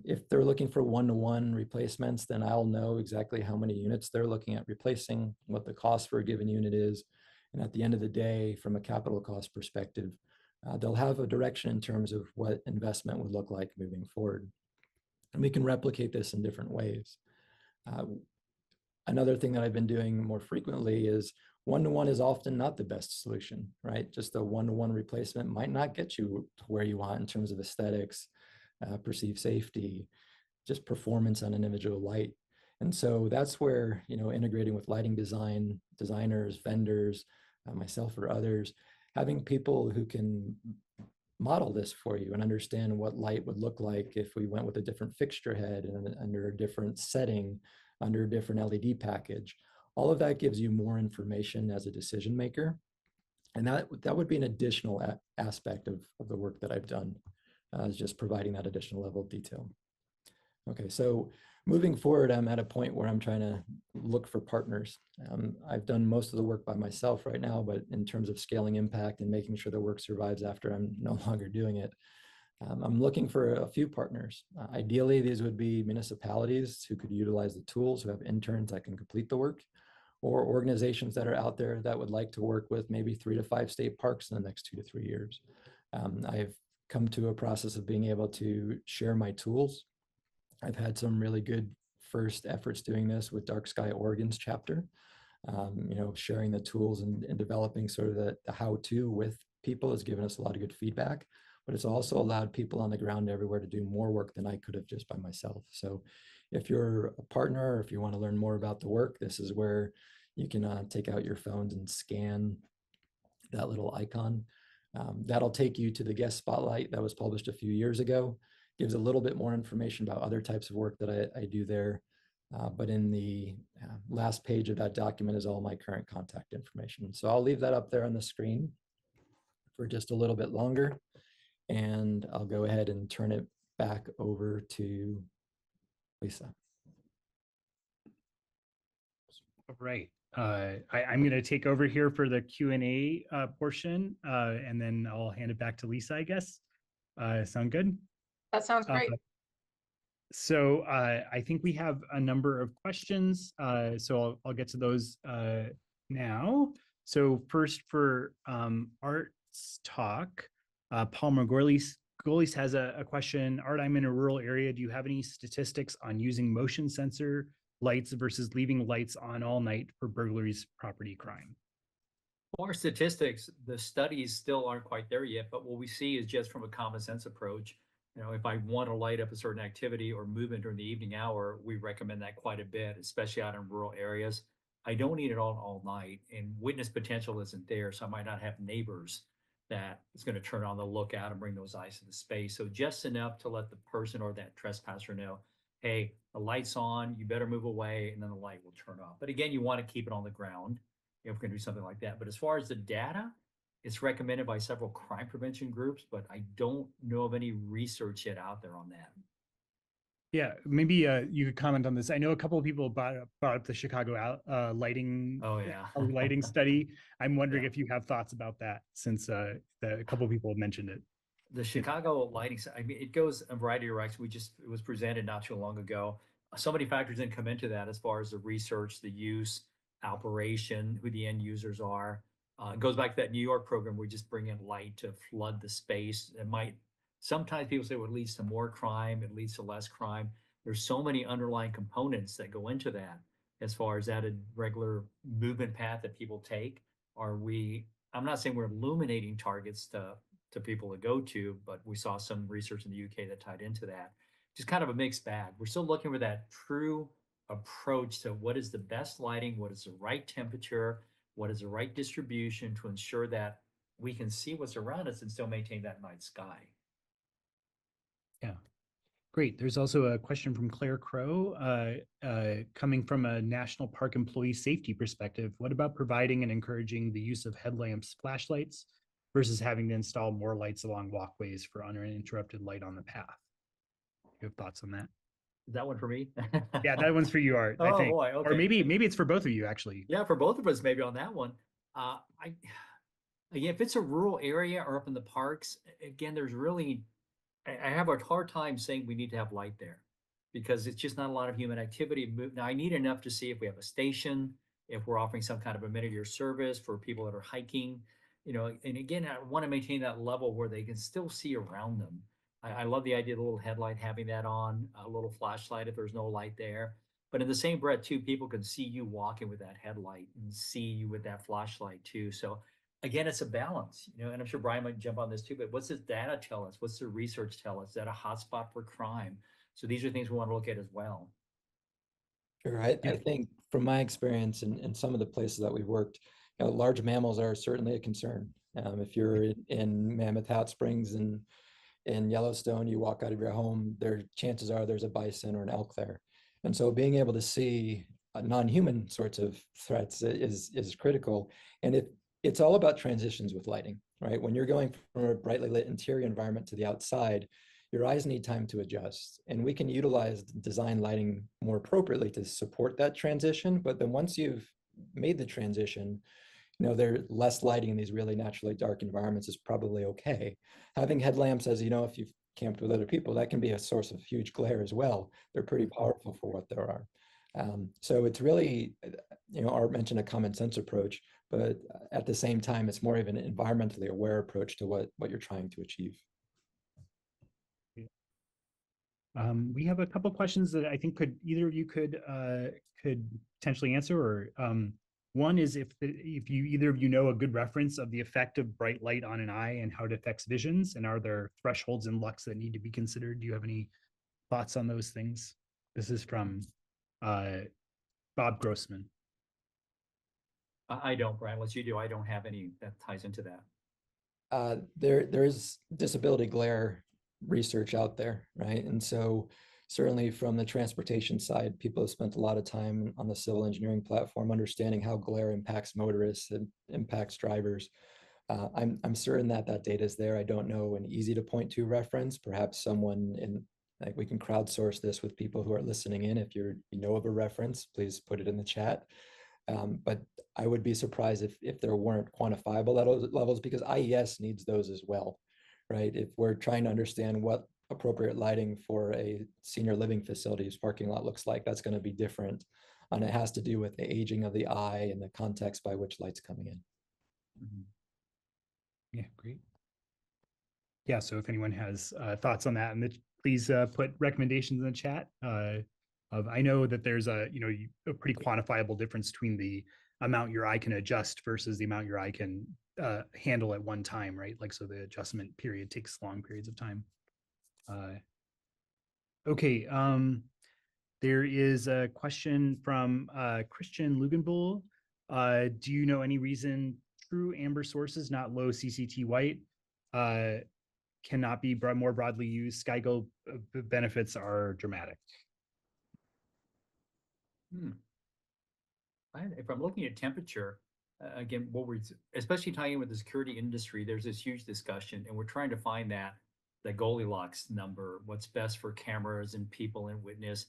If they're looking for one-to-one replacements, then I'll know exactly how many units they're looking at replacing, what the cost for a given unit is. And at the end of the day, from a capital cost perspective, they'll have a direction in terms of what investment would look like moving forward. And we can replicate this in different ways. Another thing that I've been doing more frequently is one-to-one is often not the best solution, right? Just a one-to-one replacement might not get you to where you want in terms of aesthetics, perceived safety, just performance on an individual light. And so that's where, integrating with lighting designers, vendors, myself or others, having people who can model this for you and understand what light would look like if we went with a different fixture head and under a different setting, under a different LED package. All of that gives you more information as a decision maker. And that would be an additional aspect of the work that I've done, is just providing that additional level of detail. Okay, so moving forward, I'm at a point where I'm trying to look for partners. I've done most of the work by myself right now, but in terms of scaling impact and making sure the work survives after I'm no longer doing it, I'm looking for a few partners. Ideally, these would be municipalities who could utilize the tools, who have interns that can complete the work, or organizations that are out there that would like to work with maybe 3 to 5 state parks in the next 2 to 3 years. I've come to a process of being able to share my tools. I've had some really good first efforts doing this with Dark Sky Oregon's chapter, sharing the tools and developing sort of the how-to with people has given us a lot of good feedback, but it's also allowed people on the ground everywhere to do more work than I could have just by myself. So if you're a partner, or if you want to learn more about the work, this is where you can take out your phones and scan that little icon. That'll take you to the guest spotlight that was published a few years ago. Gives a little bit more information about other types of work that I do there. But in the last page of that document is all my current contact information. So I'll leave that up there on the screen for just a little bit longer. And I'll go ahead and turn it back over to Lisa. All right. I'm going to take over here for the Q&A portion, and then I'll hand it back to Lisa, I guess. Sound good? That sounds great. So I think we have a number of questions. So I'll get to those now. So first for Art's talk, Paul Margolis has a question. Art, I'm in a rural area. Do you have any statistics on using motion sensor lights versus leaving lights on all night for burglaries, property crime? For statistics, the studies still aren't quite there yet, but what we see is just from a common sense approach. If I want to light up a certain activity or movement during the evening hour, we recommend that quite a bit, especially out in rural areas. I don't need it on all night, and witness potential isn't there, so I might not have neighbors that is going to turn on the lookout and bring those eyes to the space. So just enough to let the person or that trespasser know, hey, the light's on, you better move away, and then the light will turn off. But again, you want to keep it on the ground if we're going to do something like that. But as far as the data, it's recommended by several crime prevention groups, but I don't know of any research yet out there on that. Yeah, maybe you could comment on this. I know a couple of people brought up the Chicago lighting, lighting study. I'm wondering if you have thoughts about that, since a couple of people have mentioned it. The Chicago lighting, I mean, it goes a variety of directions. It was presented not too long ago. So many factors didn't come into that as far as the research, the use, operation, who the end users are. It goes back to that New York program. We just bring in light to flood the space. It might, sometimes people say, well, it leads to more crime, it leads to less crime. There's so many underlying components that go into that as far as that regular movement path that people take. I'm not saying we're illuminating targets to people to go to, but we saw some research in the UK that tied into that. Just kind of a mixed bag. We're still looking for that true approach to what is the best lighting, what is the right temperature, what is the right distribution to ensure that we can see what's around us and still maintain that night sky. Yeah, great. There's also a question from Claire Crow, coming from a National Park employee safety perspective. What about providing and encouraging the use of headlamps, flashlights, versus having to install more lights along walkways for uninterrupted light on the path? You have thoughts on that? Is that one for me? Yeah, that one's for you, Art. I think. Boy, okay. Or maybe it's for both of you, actually. Yeah, for both of us, maybe on that one. Again, if it's a rural area or up in the parks, again, I have a hard time saying we need to have light there because it's just not a lot of human activity. Now, I need enough to see if we have a station, if we're offering some kind of amenity or service for people that are hiking, and again, I want to maintain that level where they can still see around them. I love the idea of a little headlight, having that on, a little flashlight if there's no light there. But in the same breath, too, people can see you walking with that headlight and see you with that flashlight, too. So again, it's a balance, and I'm sure Brian might jump on this, too. But what's the data tell us? What's the research tell us? Is that a hotspot for crime? So these are things we want to look at as well. Sure. I think from my experience in some of the places that we've worked, large mammals are certainly a concern. If you're in Mammoth Hot Springs and in Yellowstone, you walk out of your home, chances are there's a bison or an elk there. And so being able to see non-human sorts of threats is critical. And it's all about transitions with lighting, right? When you're going from a brightly lit interior environment to the outside, your eyes need time to adjust. And we can utilize design lighting more appropriately to support that transition. But then once you've made the transition, there's less lighting in these really naturally dark environments is probably okay. Having headlamps, as you know, if you've camped with other people, that can be a source of huge glare as well. They're pretty powerful for what there are. So it's really, Art mentioned a common sense approach, but at the same time, it's more of an environmentally aware approach to what you're trying to achieve. We have a couple questions that I think either of you could potentially answer. Or one is if you either of you know a good reference of the effect of bright light on an eye and how it affects visions, and are there thresholds and lux that need to be considered? Do you have any thoughts on those things? This is from Bob Grossman. I don't, Brian, unless you do, I don't have any that ties into that. There is disability glare research out there, right? And so certainly from the transportation side, people have spent a lot of time on the civil engineering platform understanding how glare impacts motorists and impacts drivers. I'm certain that data is there. I don't know an easy to point to reference. Perhaps someone like we can crowdsource this with people who are listening in. If you know of a reference, please put it in the chat. But I would be surprised if there weren't quantifiable levels, because IES needs those as well, right? If we're trying to understand what appropriate lighting for a senior living facility's parking lot looks like, that's going to be different. And it has to do with the aging of the eye and the context by which light's coming in. Mm-hmm. Yeah, great. Yeah, so if anyone has thoughts on that, and please put recommendations in the chat. I know that there's a pretty quantifiable difference between the amount your eye can adjust versus the amount your eye can handle at one time, right? Like, so the adjustment period takes long periods of time. Okay, there is a question from Christian Lugenbull. Do you know any reason true amber sources, not low CCT white, cannot be more broadly used? SkyGo benefits are dramatic. If I'm looking at temperature, again, especially tying in with the security industry, there's this huge discussion, and we're trying to find the Goldilocks number, what's best for cameras and people and witness.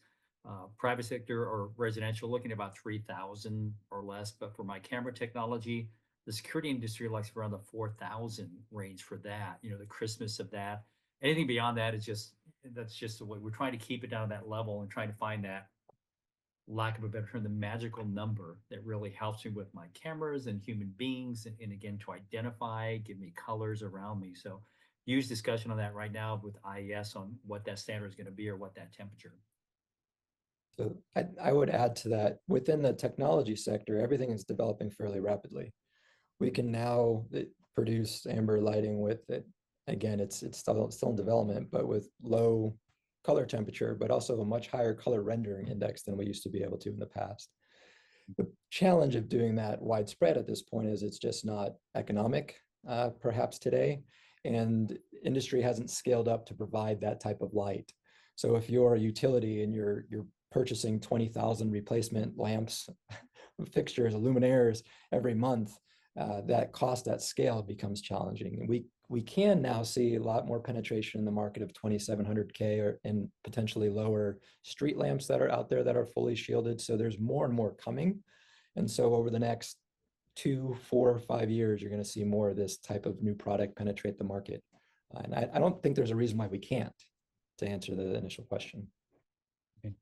Private sector or residential, looking at about 3,000 or less. But for my camera technology, the security industry likes around the 4,000 range for that. The crispness of that. Anything beyond that is that's just the way we're trying to keep it down to that level and trying to find that, lack of a better term, the magical number that really helps me with my cameras and human beings, and again, to identify, give me colors around me. So huge discussion on that right now with IES on what that standard is going to be or what that temperature. So I would add to that, within the technology sector, everything is developing fairly rapidly. We can now produce amber lighting with it. Again, it's still in development, but with low color temperature, but also a much higher color rendering index than we used to be able to in the past. The challenge of doing that widespread at this point is it's just not economic, perhaps today, and industry hasn't scaled up to provide that type of light. So if you're a utility and you're purchasing 20,000 replacement lamps, fixtures, luminaires every month, that cost at scale becomes challenging. And we can now see a lot more penetration in the market of 2,700K and potentially lower street lamps that are out there that are fully shielded. So there's more and more coming. And so over the next 2, 4, 5 years, you're going to see more of this type of new product penetrate the market. And I don't think there's a reason why we can't, to answer the initial question. Okay.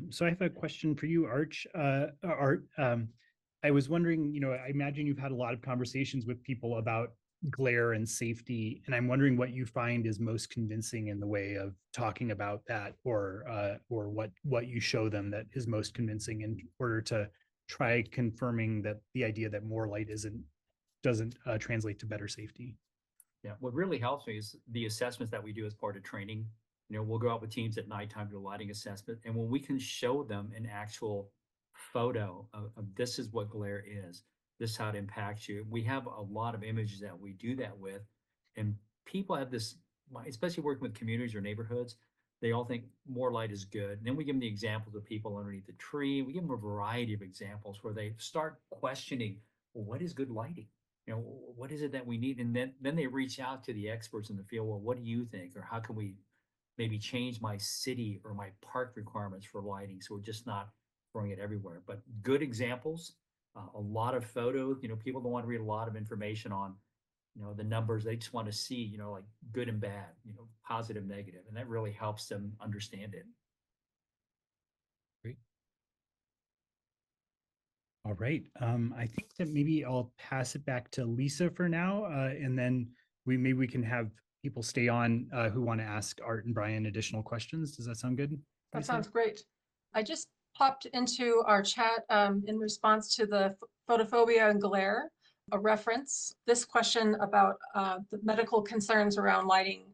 So I have a question for you, Art. I was wondering, I imagine you've had a lot of conversations with people about glare and safety, and I'm wondering what you find is most convincing in the way of talking about that, or what you show them that is most convincing in order to try confirming that the idea that more light doesn't translate to better safety. Yeah, what really helps me is the assessments that we do as part of training. We'll go out with teams at nighttime to do a lighting assessment, and when we can show them an actual photo of this is what glare is, this is how it impacts you. We have a lot of images that we do that with, and people have this, especially working with communities or neighborhoods, they all think more light is good. And then we give them the examples of people underneath the tree. We give them a variety of examples where they start questioning well, what is good lighting? You know, what is it that we need? And then they reach out to the experts in the field. Well, what do you think? Or how can we maybe change my city or my park requirements for lighting? So we're just not throwing it everywhere, but good examples, a lot of photos, people don't want to read a lot of information on, the numbers. They just want to see, like good and bad, positive, negative, and that really helps them understand it. Great. All right. I think that maybe I'll pass it back to Lisa for now, and then maybe we can have people stay on who want to ask Art and Brian additional questions. Does that sound good? That Lisa? sounds great. I just popped into our chat in response to the photophobia and glare, a reference. This question about the medical concerns around lighting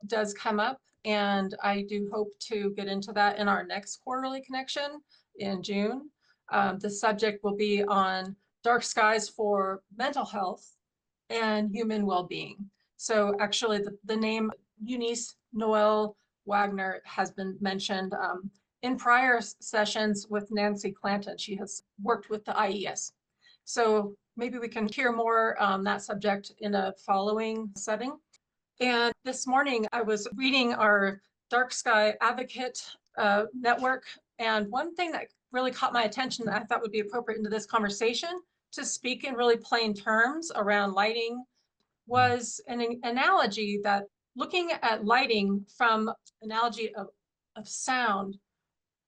does come up, and I do hope to get into that in our next quarterly connection in June. The subject will be on dark skies for mental health and human well-being. So actually the name Eunice Noel Wagner has been mentioned in prior sessions with Nancy Clanton. She has worked with the IES. So maybe we can hear more on that subject in a following setting. And this morning I was reading our Dark Sky Advocate network. And one thing that really caught my attention that I thought would be appropriate into this conversation to speak in really plain terms around lighting was an analogy that looking at lighting from analogy of sound,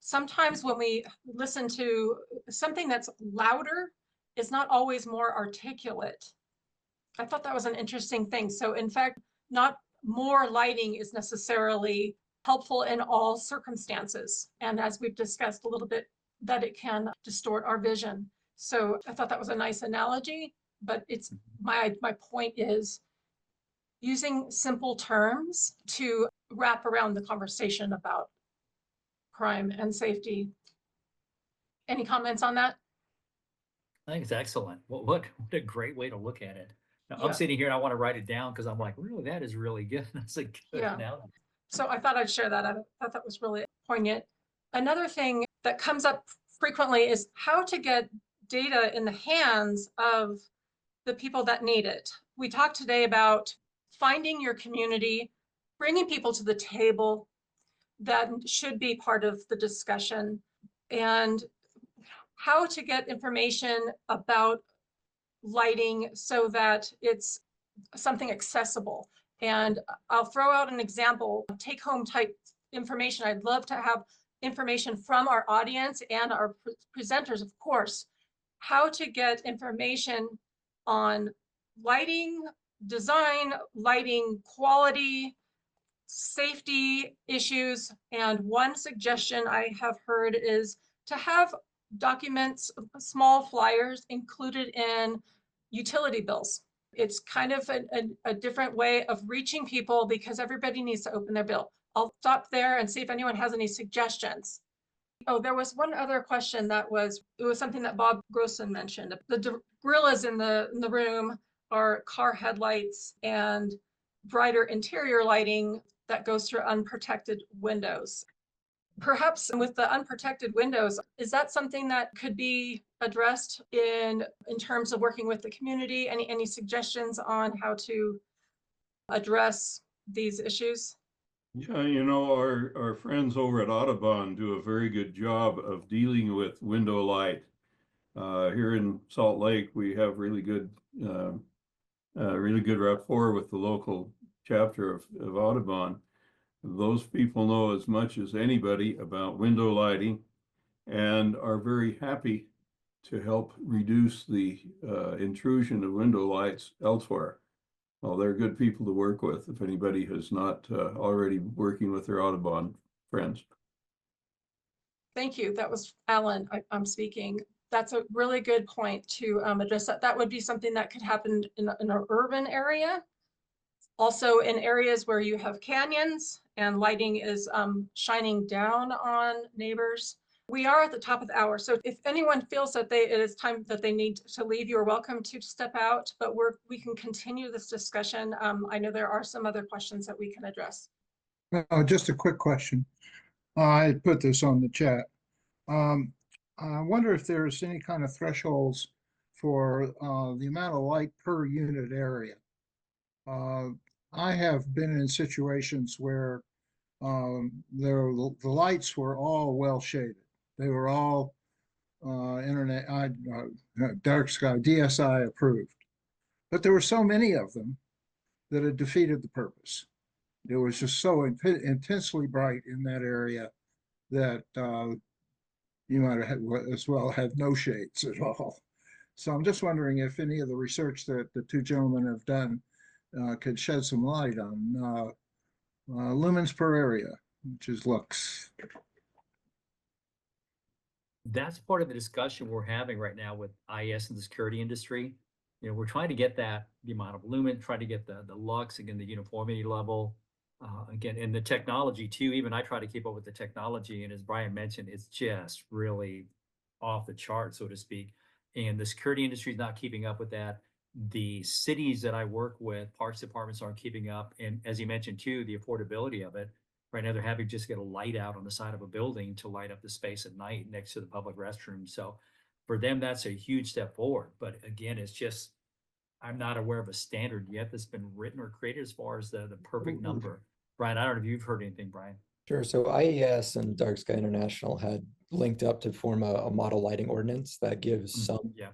sometimes when we listen to something that's louder is not always more articulate. I thought that was an interesting thing. So in fact, not more lighting is necessarily helpful in all circumstances. And as we've discussed a little bit, that it can distort our vision. So I thought that was a nice analogy, but it's my point is using simple terms to wrap around the conversation about crime and safety. Any comments on that? I think it's excellent. What a great way to look at it. Now, Yeah. I'm sitting here and I want to write it down because I'm like, really, that is really good. That's a good Yeah. analogy. So I thought I'd share that. I thought that was really poignant. Another thing that comes up frequently is how to get data in the hands of the people that need it. We talked today about finding your community, bringing people to the table that should be part of the discussion, and how to get information about lighting so that it's something accessible. And I'll throw out an example, take home type information. I'd love to have information from our audience and our presenters, of course, how to get information on lighting, design, lighting quality, safety issues. And one suggestion I have heard is to have documents, small flyers included in utility bills. It's kind of a different way of reaching people because everybody needs to open their bill. I'll stop there and see if anyone has any suggestions. Oh, there was one other question it was something that Bob Grossen mentioned. The gorillas in the room are car headlights and brighter interior lighting that goes through unprotected windows. Perhaps with the unprotected windows, is that something that could be addressed in terms of working with the community? Any suggestions on how to address these issues? Yeah, our friends over at Audubon do a very good job of dealing with window light. Here in Salt Lake, we have really good rapport with the local chapter of Audubon. Those people know as much as anybody about window lighting and are very happy to help reduce the intrusion of window lights elsewhere. Well, they're good people to work with if anybody has not already working with their Audubon friends. Thank you. That was Alan. I'm speaking. That's a really good point to address that. That would be something that could happen in an urban area. Also in areas where you have canyons and lighting is shining down on neighbors. We are at the top of the hour, so if anyone feels that it is time that they need to leave, you're welcome to step out, but we can continue this discussion. I know there are some other questions that we can address. Just a quick question. I put this on the chat. I wonder if there's any kind of thresholds for the amount of light per unit area. I have been in situations where the lights were all well shaded. They were all dark sky DSI approved, but there were so many of them that it defeated the purpose. It was just so intensely bright in that area that you might have as well had no shades at all. So I'm just wondering if any of the research that the two gentlemen have done could shed some light on lumens per area, which is lux. That's part of the discussion we're having right now with IS and the security industry. You know, we're trying to get that, the amount of lumen, trying to get the lux, again, the uniformity level, again, and the technology too. Even I try to keep up with the technology. And as Brian mentioned, it's just really off the chart, so to speak. And the security industry is not keeping up with that. The cities that I work with, parks departments aren't keeping up. And as you mentioned too, the affordability of it. Right now, they're having to just get a light out on the side of a building to light up the space at night next to the public restroom. So for them, that's a huge step forward. But again, it's just, I'm not aware of a standard yet that's been written or created as far as the perfect number. Brian, I don't know if you've heard anything, Brian. Sure. So IES and Dark Sky International had linked up to form a model lighting ordinance that gives some Yeah.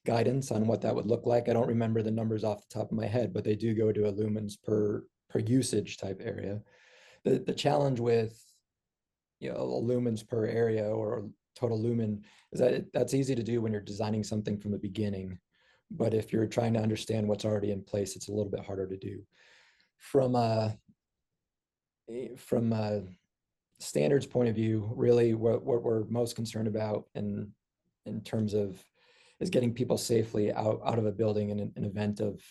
guidance on what that would look like. I don't remember the numbers off the top of my head, but they do go to a lumens per usage type area. The challenge with lumens per area or total lumen is that that's easy to do when you're designing something from the beginning. But if you're trying to understand what's already in place, it's a little bit harder to do. From a standards point of view, really what we're most concerned about in terms of is getting people safely out of a building in an event of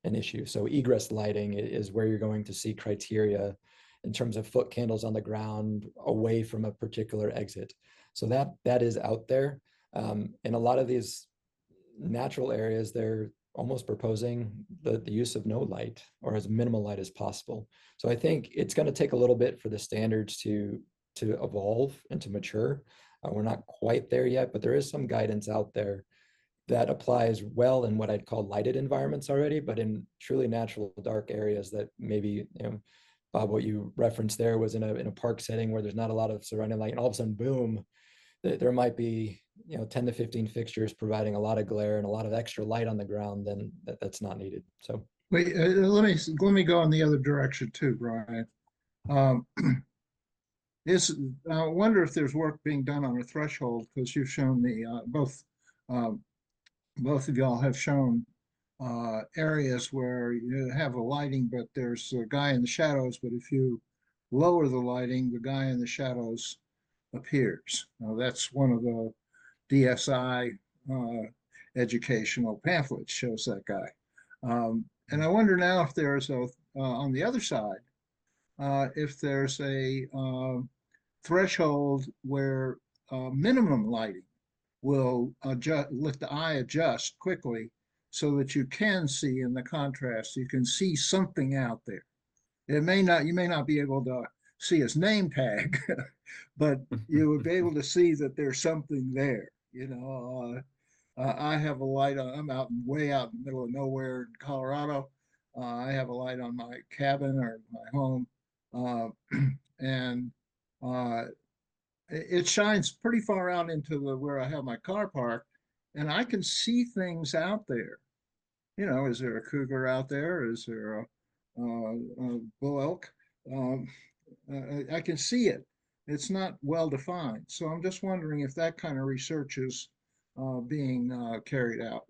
an issue. So egress lighting is where you're going to see criteria in terms of foot candles on the ground away from a particular exit. So that is out there. In a lot of these natural areas, they're almost proposing the use of no light or as minimal light as possible. So I think it's going to take a little bit for the standards to evolve and to mature. We're not quite there yet, but there is some guidance out there that applies well in what I'd call lighted environments already, but in truly natural dark areas that maybe, Bob, what you referenced there was in a park setting where there's not a lot of surrounding light, and all of a sudden, boom, there might be 10 to 15 fixtures providing a lot of glare and a lot of extra light on the ground, then that's not needed. So wait, let me go in the other direction too, Brian. I wonder if there's work being done on a threshold, because you've shown me both of y'all have shown areas where you have a lighting, but there's a guy in the shadows. But if you lower the lighting, the guy in the shadows appears. Now, that's one of the DSI educational pamphlets shows that guy. And I wonder now if there's on the other side, if there's a threshold where minimum lighting will let the eye adjust quickly so that you can see in the contrast, you can see something out there. You may not be able to see his name tag, but you would be able to see that there's something there. I have a light on, I'm way out in the middle of nowhere in Colorado. I have a light on my cabin or my home, and it shines pretty far out into where I have my car parked, and I can see things out there. Is there a cougar out there? Is there a bull elk? I can see it. It's not well defined. So I'm just wondering if that kind of research is being carried out.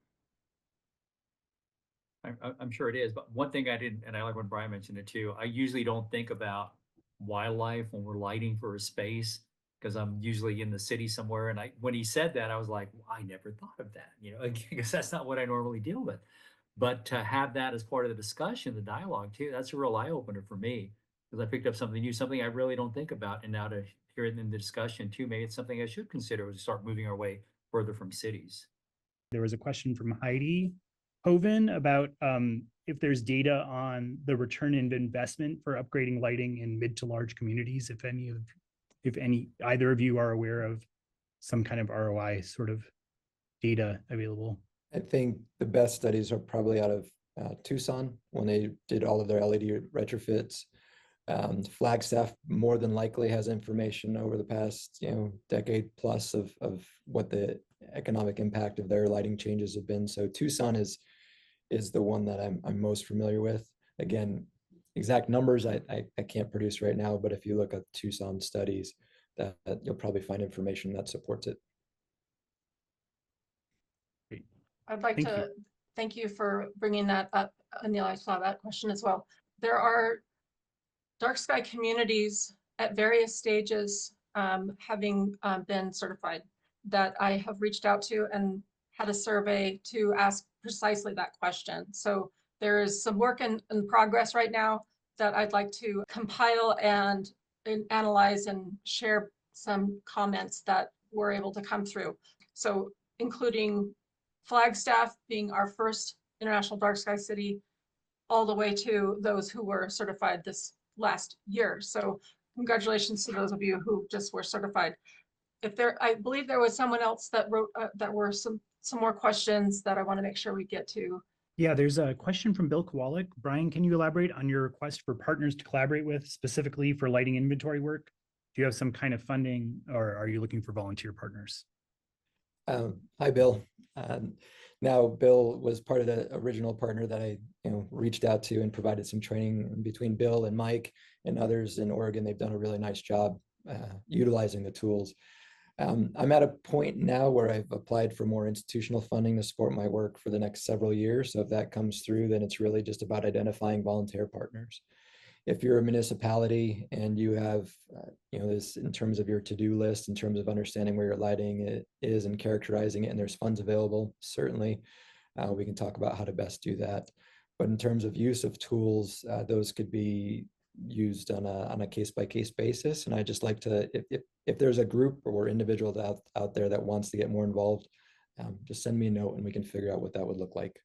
I'm sure it is, but one thing I didn't, and I like when Brian mentioned it too, I usually don't think about wildlife when we're lighting for a space, because I'm usually in the city somewhere. And when he said that, I was like, well, I never thought of that, because that's not what I normally deal with. But to have that as part of the discussion, the dialogue too, that's a real eye opener for me, because I picked up something new, something I really don't think about. And now to hear it in the discussion too, maybe it's something I should consider as we start moving our way further from cities. There was a question from Heidi Hoven about if there's data on the return of investment for upgrading lighting in mid to large communities, if either of you are aware of some kind of ROI sort of data available? I think the best studies are probably out of Tucson when they did all of their LED retrofits. Flagstaff more than likely has information over the past, decade plus of what the economic impact of their lighting changes have been. So Tucson is the one that I'm most familiar with. Again, exact numbers I can't produce right now, but if you look at Tucson studies, that you'll probably find information that supports it. Great. I'd like Thank to you. thank you for bringing that up, Anil. I saw that question as well. There are dark sky communities at various stages having been certified that I have reached out to and had a survey to ask precisely that question. So there is some work in progress right now that I'd like to compile and analyze and share some comments that were able to come through. So including Flagstaff being our first international dark sky city, all the way to those who were certified this last year. So congratulations to those of you who just were certified. I believe there was someone else that wrote, that were some more questions that I want to make sure we get to. Yeah, there's a question from Bill Kowalik. Brian, can you elaborate on your request for partners to collaborate with, specifically for lighting inventory work? Do you have some kind of funding, or are you looking for volunteer partners? Hi, Bill. Now, Bill was part of the original partner that I reached out to and provided some training between Bill and Mike and others in Oregon. They've done a really nice job utilizing the tools. I'm at a point now where I've applied for more institutional funding to support my work for the next several years. So if that comes through, then it's really just about identifying volunteer partners. If you're a municipality and you have, this in terms of your to-do list, in terms of understanding where your lighting is and characterizing it, and there's funds available, certainly we can talk about how to best do that. But in terms of use of tools, those could be used on a case-by-case basis. And I just like to, if there's a group or individual out there that wants to get more involved, just send me a note and we can figure out what that would look like.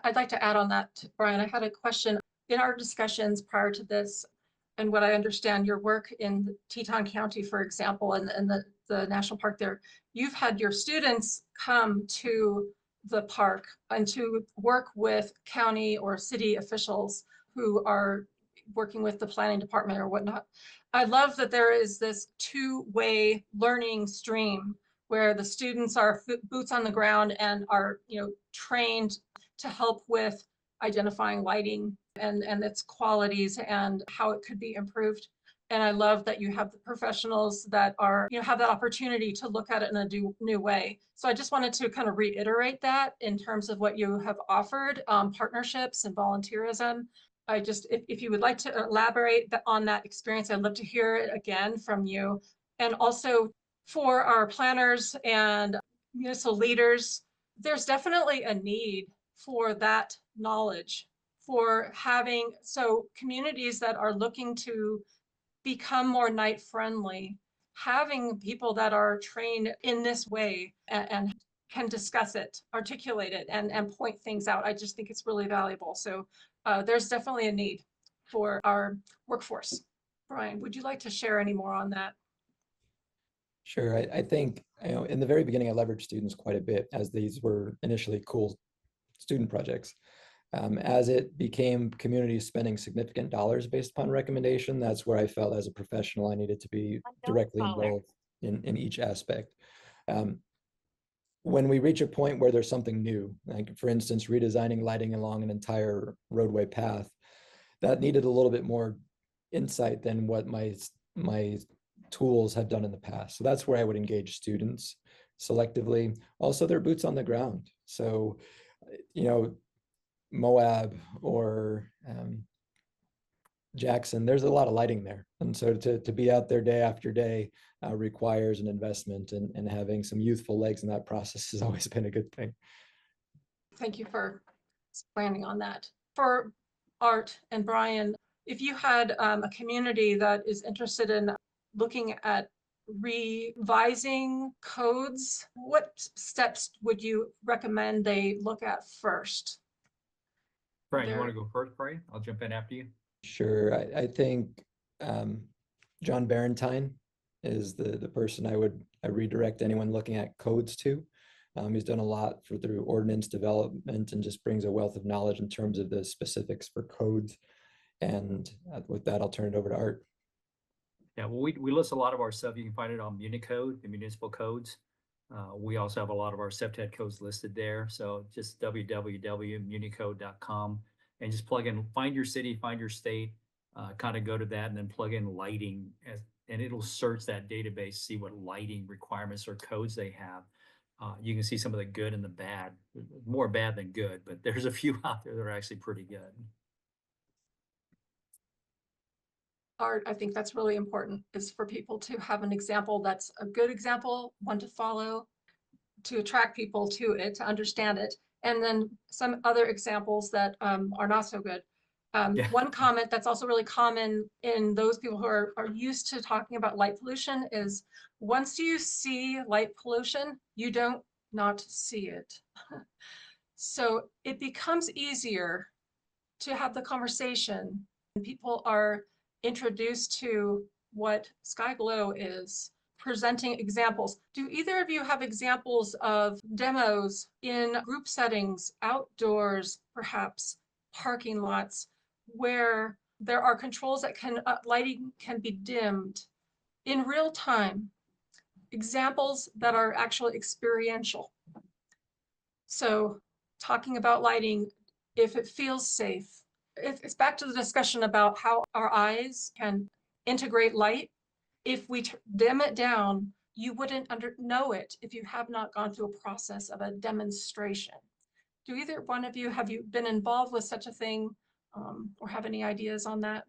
I'd like to add on that, Brian. I had a question in our discussions prior to this, and what I understand your work in Teton County, for example, and the national park there, you've had your students come to the park and to work with county or city officials who are working with the planning department or whatnot. I love that there is this two-way learning stream where the students are boots on the ground and are trained to help with identifying lighting and its qualities and how it could be improved. And I love that you have the professionals that are, have that opportunity to look at it in a new way. So I just wanted to kind of reiterate that in terms of what you have offered, partnerships and volunteerism. If you would like to elaborate on that experience, I'd love to hear it again from you. And also for our planners and municipal leaders, there's definitely a need for that knowledge, for having, so communities that are looking to become more night friendly, having people that are trained in this way and can discuss it, articulate it, and point things out. I just think it's really valuable. So there's definitely a need for our workforce. Brian, would you like to share any more on that? Sure. I think, in the very beginning, I leveraged students quite a bit as these were initially cool student projects. As it became communities spending significant dollars based upon recommendation, that's where I felt as a professional I needed to be directly involved in each aspect. When we reach a point where there's something new, like for instance, redesigning lighting along an entire roadway path, that needed a little bit more insight than what my tools had done in the past. So that's where I would engage students selectively. Also, their boots on the ground. So, Moab or Jackson, there's a lot of lighting there. And so to be out there day after day requires an investment, and having some youthful legs in that process has always been a good thing. Thank you for expanding on that. For Art and Brian, if you had a community that is interested in looking at revising codes, what steps would you recommend they look at first? Brian, you want to go first, Brian? I'll jump in after you. Sure. I think John Barentine is the person I redirect anyone looking at codes to. He's done a lot through ordinance development and just brings a wealth of knowledge in terms of the specifics for codes. And with that, I'll turn it over to Art. Yeah, well, we list a lot of our stuff. You can find it on Municode, the municipal codes. We also have a lot of our septet codes listed there. So just www.municode.com and just plug in, find your city, find your state, kind of go to that and then plug in lighting and it'll search that database, see what lighting requirements or codes they have. You can see some of the good and the bad, more bad than good, but there's a few out there that are actually pretty good. Art, I think that's really important, is for people to have an example that's a good example, one to follow, to attract people to it, to understand it, and then some other examples that are not so good. Yeah. One comment that's also really common in those people who are used to talking about light pollution is, once you see light pollution, you don't not see it. So it becomes easier to have the conversation, and people are introduced to what sky glow is, presenting examples. Do either of you have examples of demos in group settings, outdoors, perhaps parking lots, where there are controls that lighting can be dimmed in real time, examples that are actually experiential? So talking about lighting, if it feels safe, it's back to the discussion about how our eyes can integrate light. If we dim it down, you wouldn't know it if you have not gone through a process of a demonstration. Do either one of you, have you been involved with such a thing, or have any ideas on that?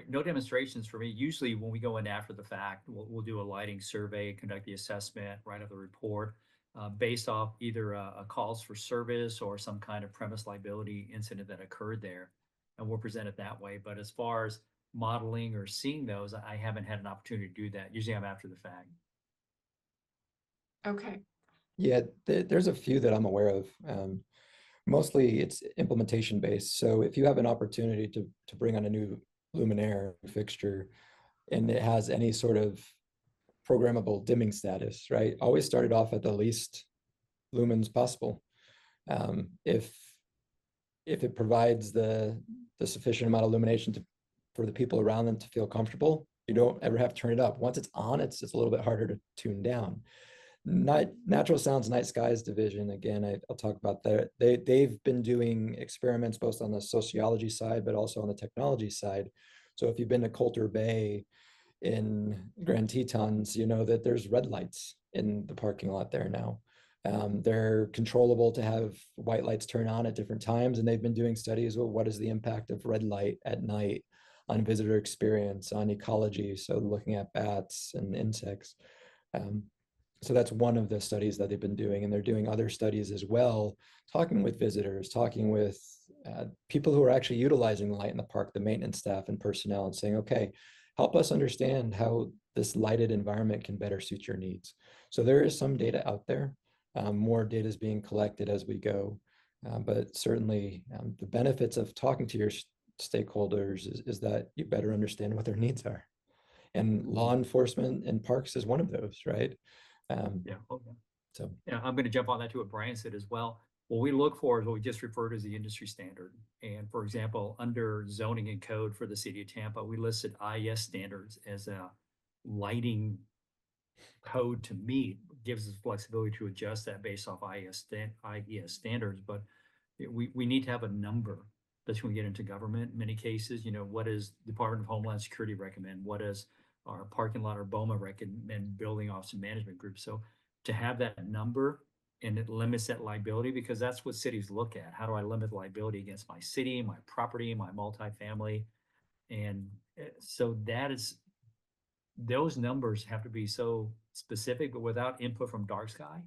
No demonstrations for me. Usually when we go in after the fact, we'll do a lighting survey, conduct the assessment, write up the report based off either a calls for service or some kind of premise liability incident that occurred there. And we'll present it that way. But as far as modeling or seeing those, I haven't had an opportunity to do that. Usually I'm after the fact. Okay. Yeah, there's a few that I'm aware of. Mostly it's implementation based. So if you have an opportunity to bring on a new luminaire fixture and it has any sort of programmable dimming status, right? Always start it off at the least lumens possible. If it provides the sufficient amount of illumination for the people around them to feel comfortable, you don't ever have to turn it up. Once it's on, it's a little bit harder to tune down. Natural Sounds Night Skies division, again, I'll talk about that. They've been doing experiments both on the sociology side, but also on the technology side. So if you've been to Coulter Bay in Grand Tetons, you know that there's red lights in the parking lot there now. They're controllable to have white lights turn on at different times, and they've been doing studies. Well, what is the impact of red light at night on visitor experience, on ecology? So looking at bats and insects. So that's one of the studies that they've been doing, and they're doing other studies as well, talking with visitors, talking with people who are actually utilizing the light in the park, the maintenance staff and personnel, and saying, okay, help us understand how this lighted environment can better suit your needs. So there is some data out there. More data is being collected as we go, but certainly the benefits of talking to your stakeholders is that you better understand what their needs are. And law enforcement in parks is one of those, right? Yeah. Okay. So yeah, I'm going to jump on that to what Brian said as well. What we look for is what we just referred to as the industry standard. And for example, under zoning and code for the city of Tampa, we listed IES standards as a lighting code to meet. It gives us flexibility to adjust that based off IES standards, but we need to have a number. That's when we get into government. In many cases, you know, what does Department of Homeland Security recommend? What does our parking lot or BOMA recommend, building office and management group? So to have that number, and it limits that liability, because that's what cities look at. How do I limit liability against my city, my property, my multifamily? And so those numbers have to be so specific, but without input from dark sky,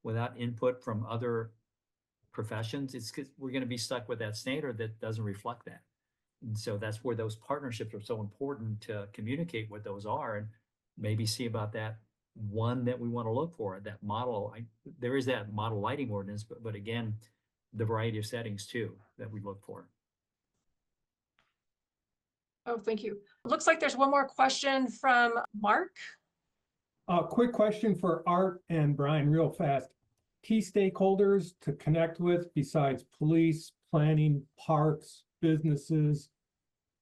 without input from other professions, we're going to be stuck with that standard that doesn't reflect that. And so that's where those partnerships are so important, to communicate what those are and maybe see about that one that we want to look for, that model. There is that model lighting ordinance, but again, the variety of settings too that we look for. Oh, thank you. Looks like there's one more question from Mark. Quick question for Art and Brian, real fast. Key stakeholders to connect with besides police, planning, parks, businesses,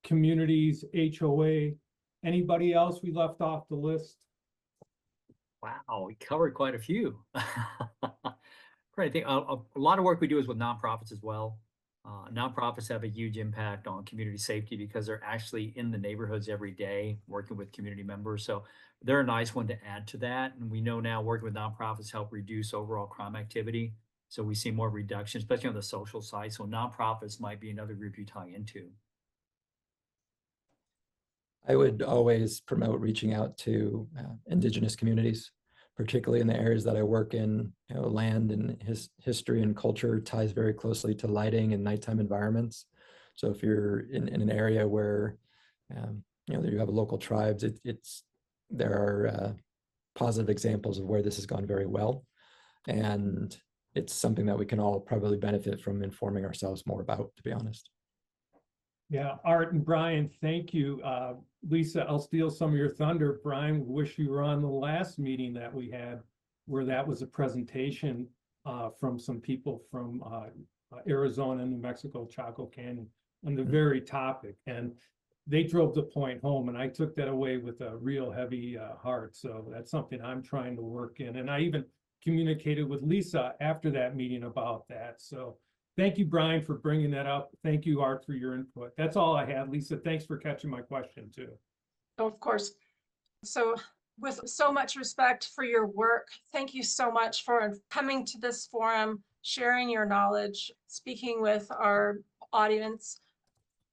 communities, HOA, anybody else we left off the list? Wow, we covered quite a few. Great. I think a lot of work we do is with nonprofits as well. Nonprofits have a huge impact on community safety because they're actually in the neighborhoods every day working with community members. So they're a nice one to add to that. And we know now working with nonprofits help reduce overall crime activity. So we see more reduction, especially on the social side. So nonprofits might be another group you tie into. I would always promote reaching out to indigenous communities, particularly in the areas that I work in. You know, land and history and culture ties very closely to lighting and nighttime environments. So if you're in an area where you know, you have local tribes, there are positive examples of where this has gone very well, and it's something that we can all probably benefit from informing ourselves more about, to be honest. Yeah, Art and Brian, thank you. Lisa, I'll steal some of your thunder. Brian, wish you were on the last meeting that we had where that was a presentation from some people from Arizona, New Mexico, Chaco Canyon on the very topic. And they drove the point home, and I took that away with a real heavy heart. So that's something I'm trying to work in. And I even communicated with Lisa after that meeting about that. So thank you, Brian, for bringing that up. Thank you, Art, for your input. That's all I had. Lisa, thanks for catching my question too. Oh, of course. So with so much respect for your work, thank you so much for coming to this forum, sharing your knowledge, speaking with our audience.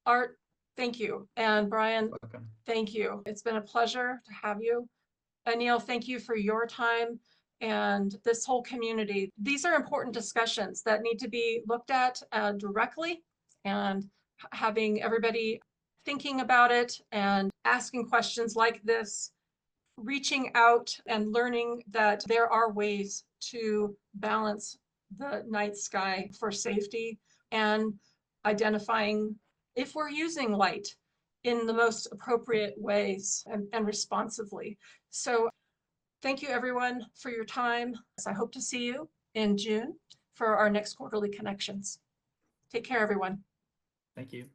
Art, thank you. And Brian, Welcome. thank you. It's been a pleasure to have you. Anil, thank you for your time and this whole community. These are important discussions that need to be looked at directly, and having everybody thinking about it and asking questions like this, reaching out and learning that there are ways to balance the night sky for safety, and identifying if we're using light in the most appropriate ways and responsively. So thank you everyone for your time. I hope to see you in June for our next quarterly connections. Take care, everyone. Thank you.